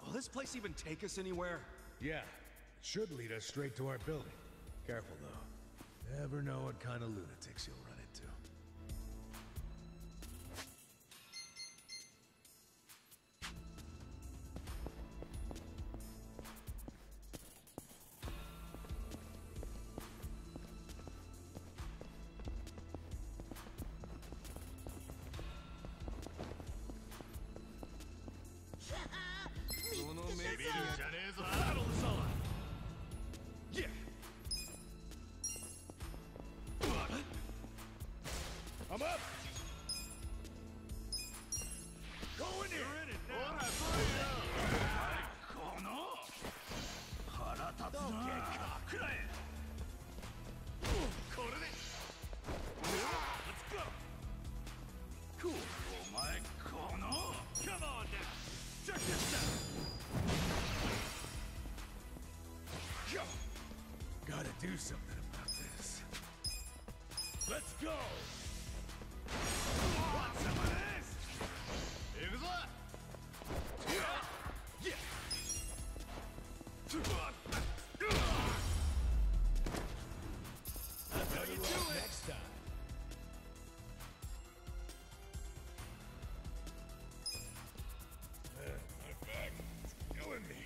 Will this place even take us anywhere? Yeah. It should lead us straight to our building. Careful, though. Never know what kind of lunatics you'll run into. I'm up! Go in here! You're in it now! Let's go! Cool. Come on now! Check this out! Gotta do something about this. Let's go! Want some of this? Yakuza! Yeah! That's how you do it! Next time. My back is killing me.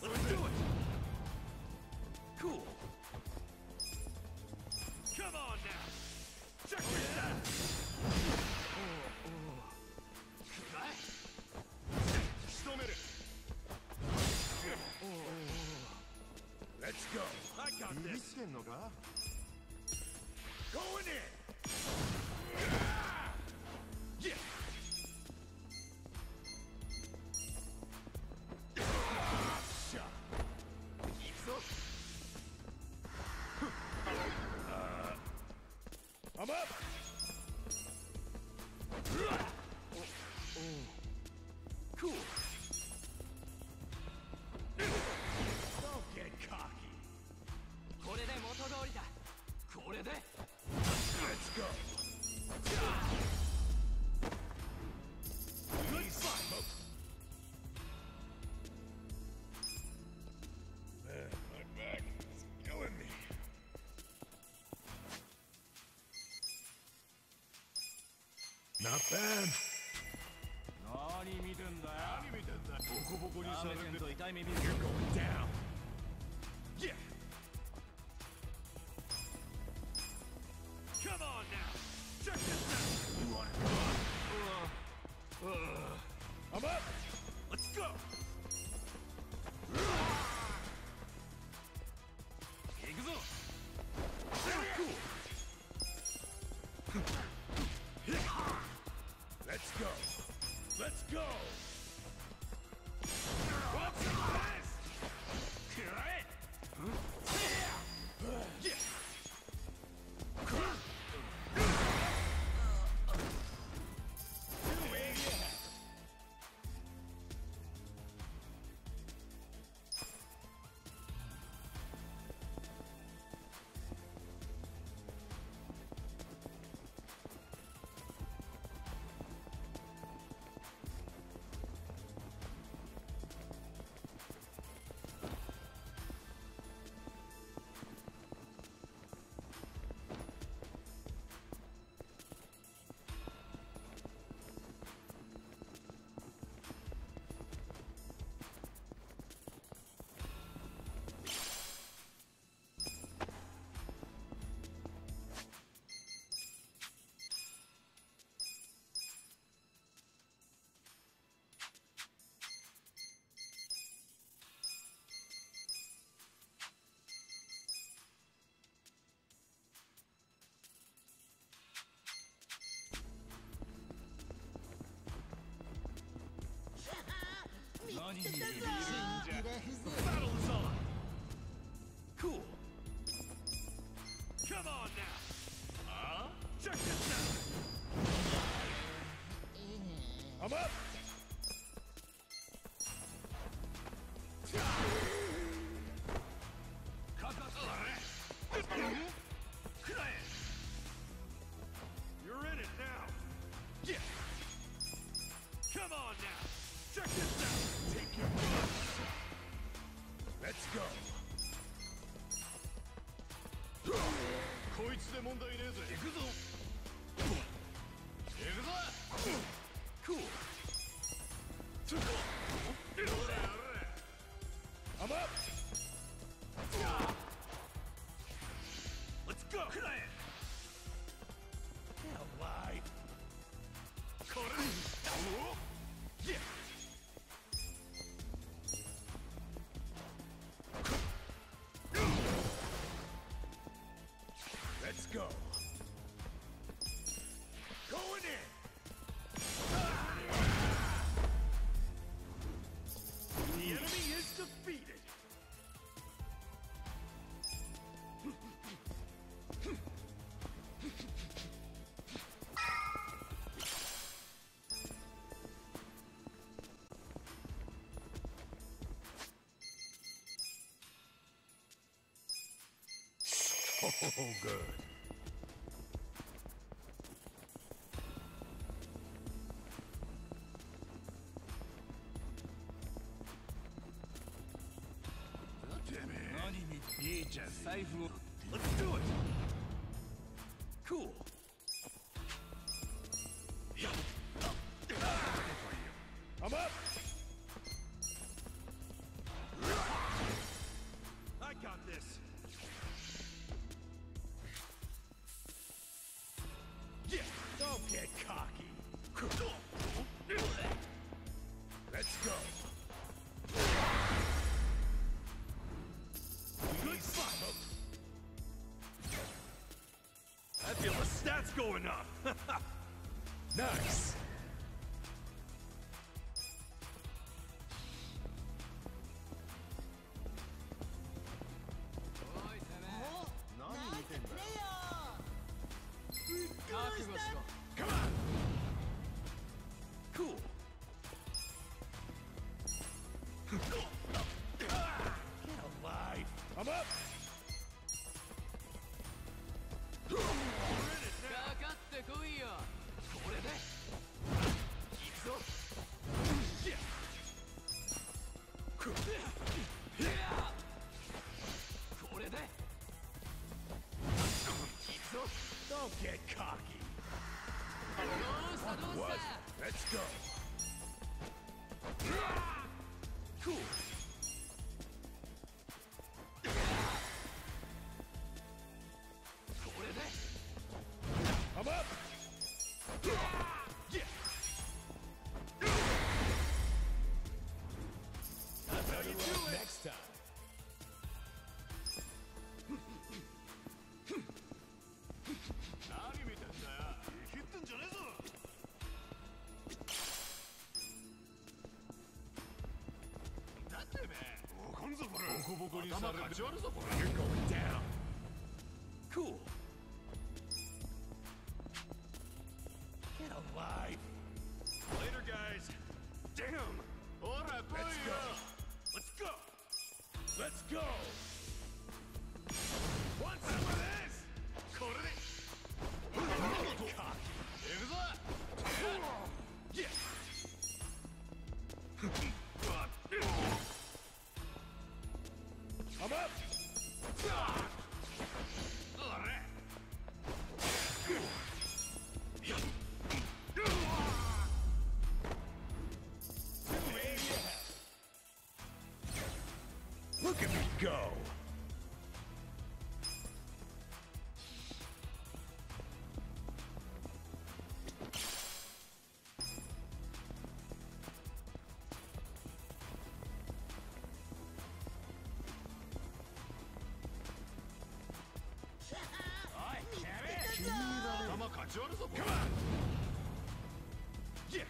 Let's do it! Cool. Come on now! Check this out! Let's go! I got this! Going in! Yeah! I'm up! Cool. Don't get cocky. Let's go. Good fight. Man, my back is killing me. Not bad. You're going down. Yeah. Come on now. Check this out! You want it? I'm up! Let's go! Cool! Let's go! Let's go! What's this? The battle is on! Cool! Come on now! Check this out! I'm up! You're in it now! Yeah! Come on now! Check this out! Take your boots! Let's go! Cool! I'm up! Let's go! Get alive! Yeah! Let's go! Going in! The enemy is defeated! Oh, good. Let's do it! Cool! I'm up! I got this! Yeah! Don't get cocky! Let's go! Good fight! I feel the stats going up! Nice! Come on! Cool! Get alive! I'm up! We're in it now! Don't get cocky! What? Let's go! Cool! I'm up! You're going down. Cool. Get alive. Later, guys. Damn. Let's go. Let's go. Let's go. Want some of this? Yeah. I'm up. Look at me go. Come on! Yeah!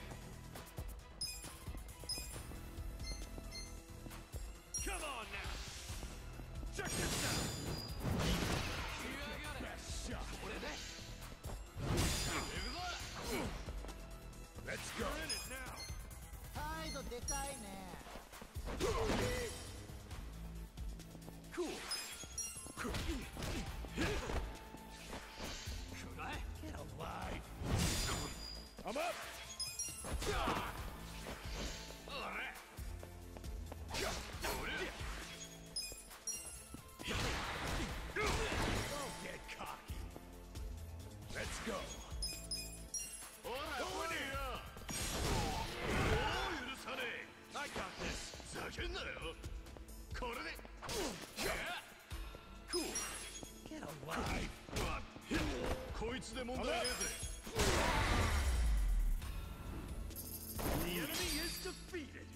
Come on now! Check this out! Best shot! Let's go! We're in it now! Cool! Get alive! I'm up! Don't get cocky. Let's go. Going in! I got this. Cool. Get alive. The enemy is defeated.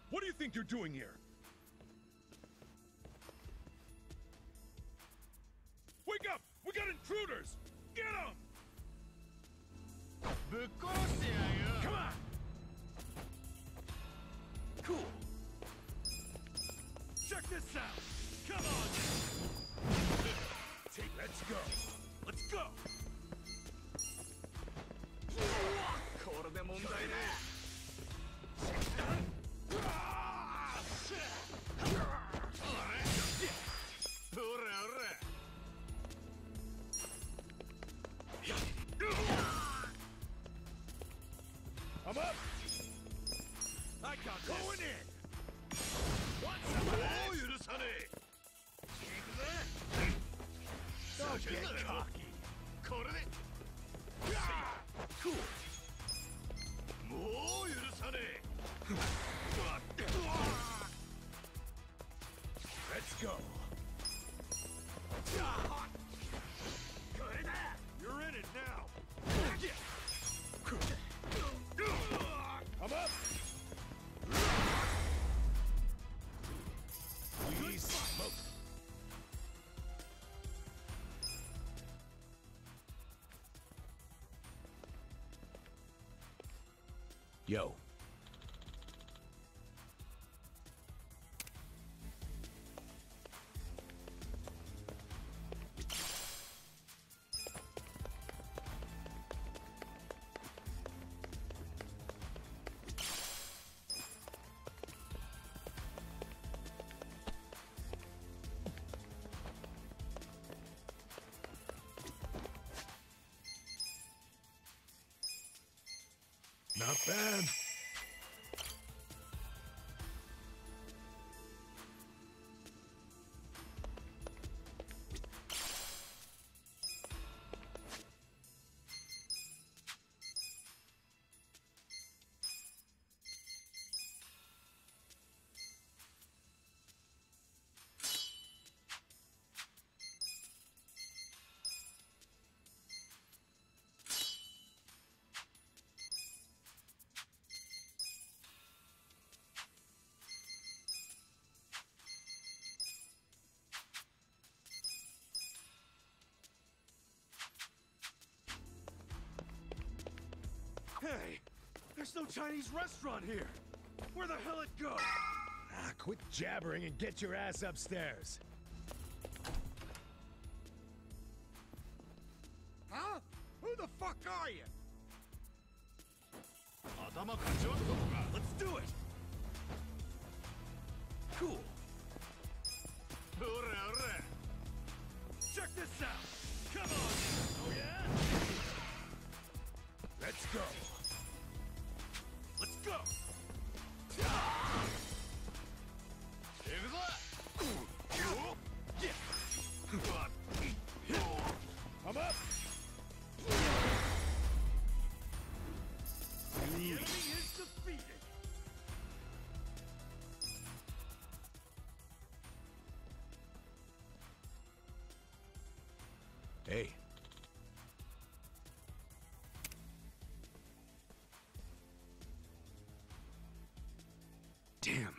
What do you think you're doing here? Wake up! We got intruders! Get them! Come on! Cool. Check this out! Come on! Let's go! Let's go! I'm up! I got this. Going in! What's up? Don't get Yo. Not bad. Hey! There's no Chinese restaurant here! Where the hell it go? Ah, quit jabbering and get your ass upstairs. Huh? Who the fuck are you? Let's do it! Cool. Check this out! Come on! Oh yeah? Let's go. Let's go! I'm up. The enemy is defeated! Hey. Damn.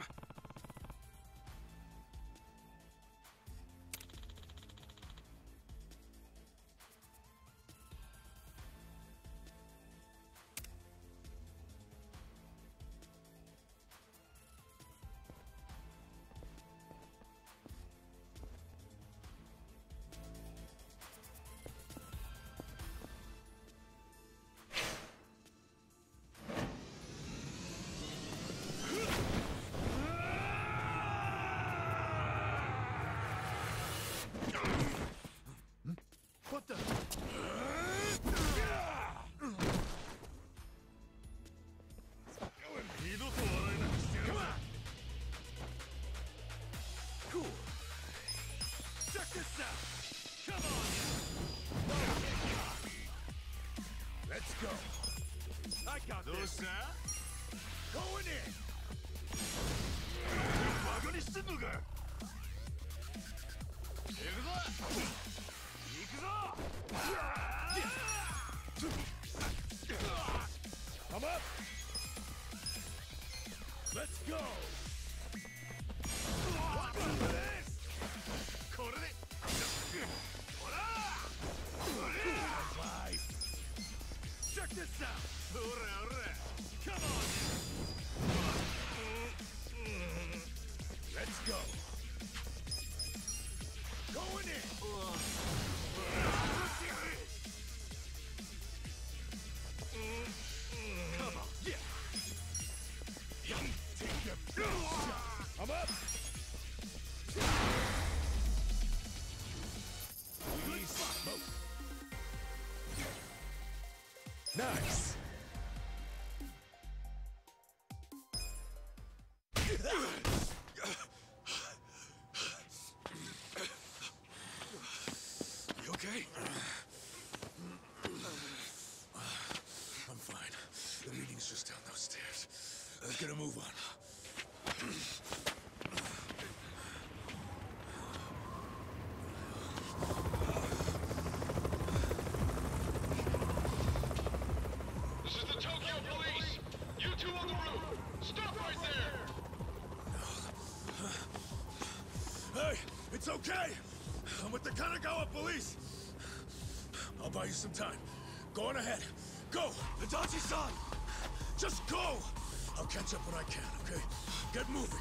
What the? Come on! Cool. Check this out! Come on! Let's go. I got this! Going in. I'm up. Let's go. Check this out! Come on! Let's go. Going in. Come on! Yeah! Take the first shot. I'm up. Good smoke! Nice. You okay? I'm fine. The meeting's just down those stairs. Let's get a move on. This is the Tokyo Police! You two on the roof! Stop right there! Hey, it's okay. I'm with the Kanagawa police. I'll buy you some time. Go on ahead. Go! Adachi-san! Just go! I'll catch up when I can, okay? Get moving!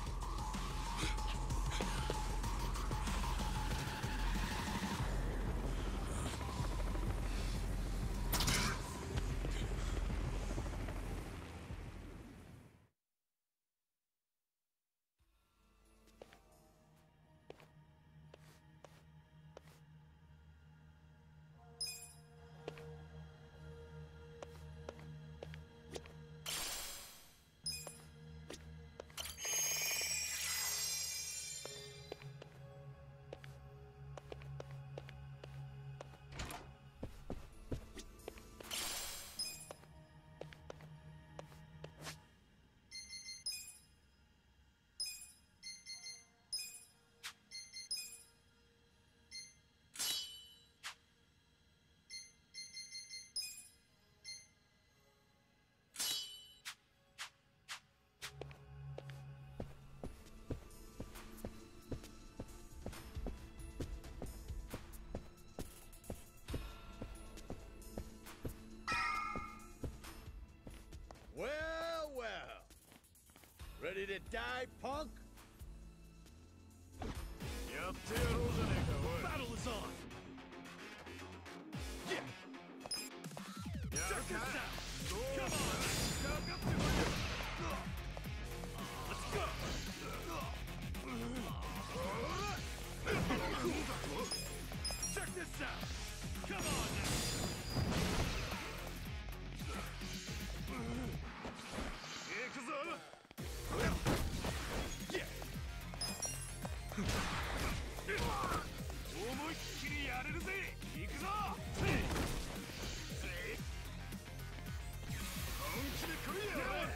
Well, well. Ready to die, punk? Battle is on! Yeah! Check this out! Come on! Let's go! Check this out! Come on now!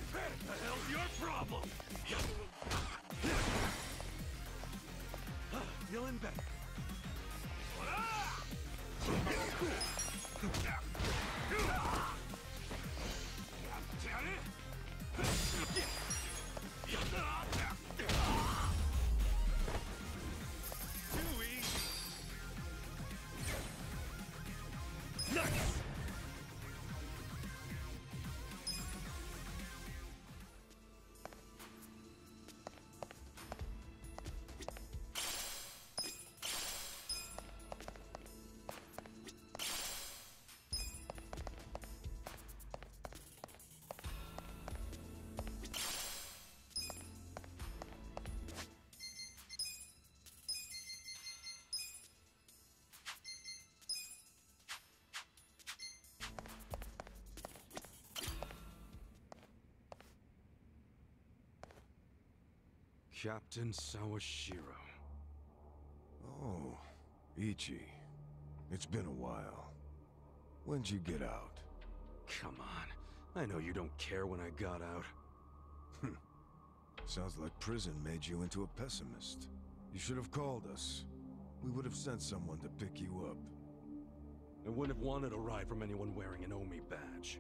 What the hell's your problem? Feeling better. Captain Sawashiro. Oh, Ichi. It's been a while. When'd you get out? Come on. I know you don't care when I got out. Sounds like prison made you into a pessimist. You should have called us. We would have sent someone to pick you up. I wouldn't have wanted a ride from anyone wearing an Omi badge.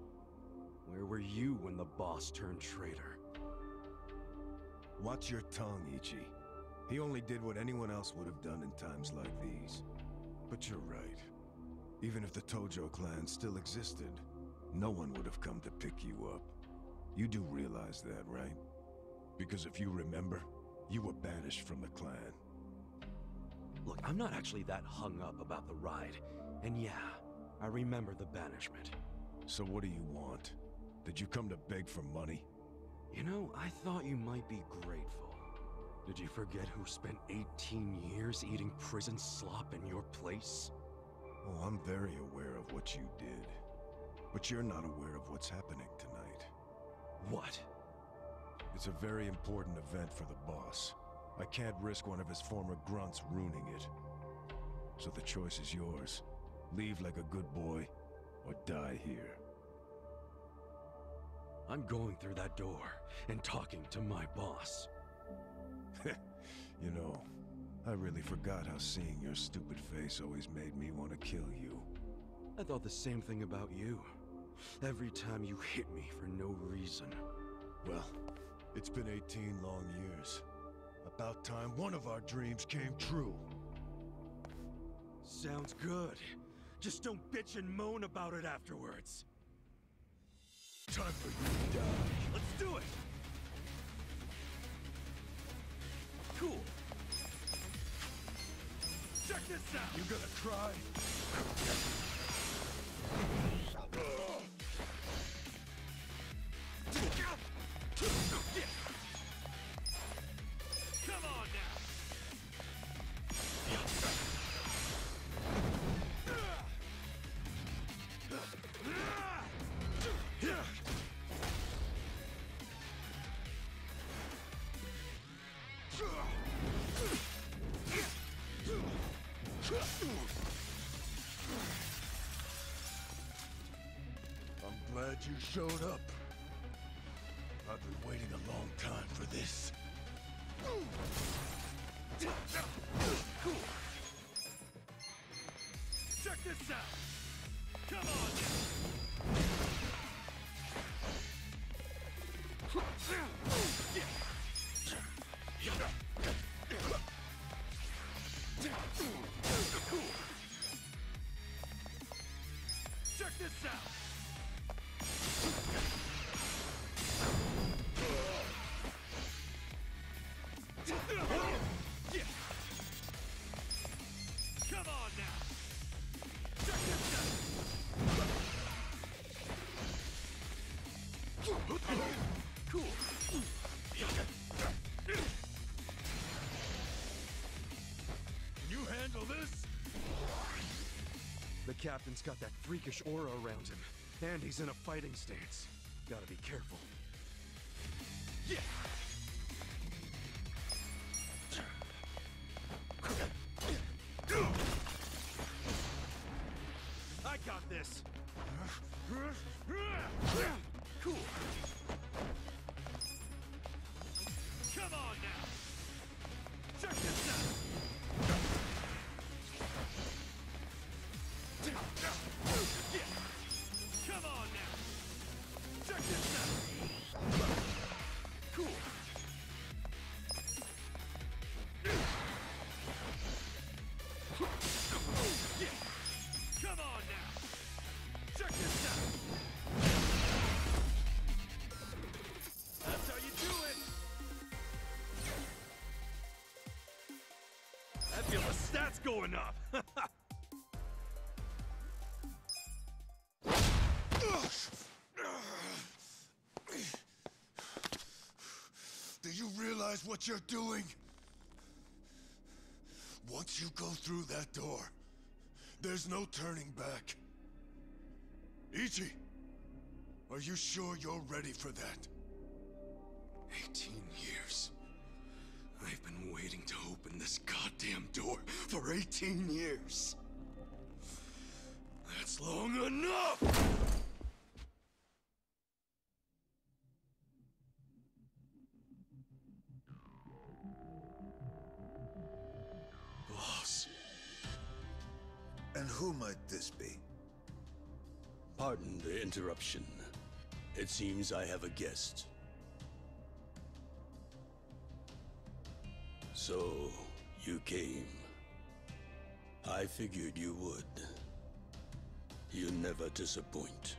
Where were you when the boss turned traitor? Watch your tongue, Ichi. He only did what anyone else would have done in times like these. But you're right. Even if the Tojo clan still existed, no one would have come to pick you up. You do realize that, right? Because if you remember, you were banished from the clan. Look, I'm not actually that hung up about the ride. And yeah, I remember the banishment. So what do you want? Did you come to beg for money? You know, I thought you might be grateful. Did you forget who spent 18 years eating prison slop in your place? Oh, I'm very aware of what you did. But you're not aware of what's happening tonight. What? It's a very important event for the boss. I can't risk one of his former grunts ruining it. So the choice is yours. Leave like a good boy, or die here. I'm going through that door and talking to my boss. You know, I really forgot how seeing your stupid face always made me want to kill you. I thought the same thing about you. Every time you hit me for no reason. Well, it's been 18 long years. About time one of our dreams came true. Sounds good. Just don't bitch and moan about it afterwards. time for you to die. Let's do it! Cool. Check this out! You gonna cry? Come on now! I'm glad you showed up. I've been waiting a long time for this. Cool. Check this out! Come on now! Cool. Check this out! Come on now! Check this out! Cool. Can you handle this? The captain's got that freakish aura around him, and he's in a fighting stance. Gotta be careful. Yeah! I got this! Cool! Come on now! Check this out! Yeah. Come on now! Check this out! Cool! Yeah. Come on now! Check this out! That's how you do it! I feel the stats going up! Do you realize what you're doing? Once you go through that door, there's no turning back. Ichi, are you sure you're ready for that? 18 years. I've been waiting to open this goddamn door for 18 years. That's long enough! Boss. And who might this be? Pardon the interruption. It seems I have a guest. So, you came. I figured you would. You never disappoint.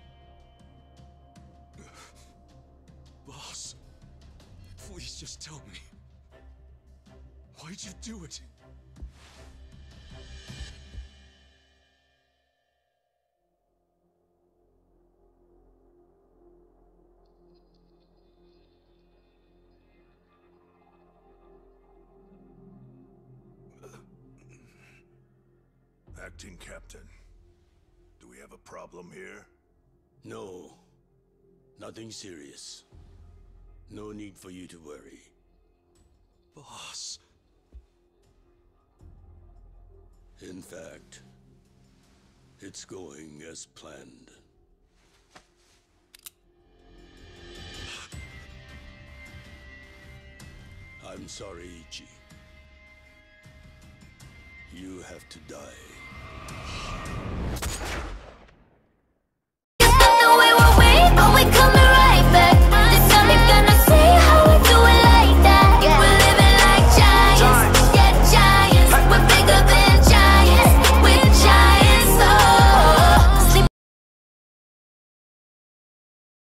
Boss, please just tell me. Why'd you do it? Acting Captain, do we have a problem here? No. Nothing serious. No need for you to worry. Boss. In fact, it's going as planned. I'm sorry, Ichi. You have to die.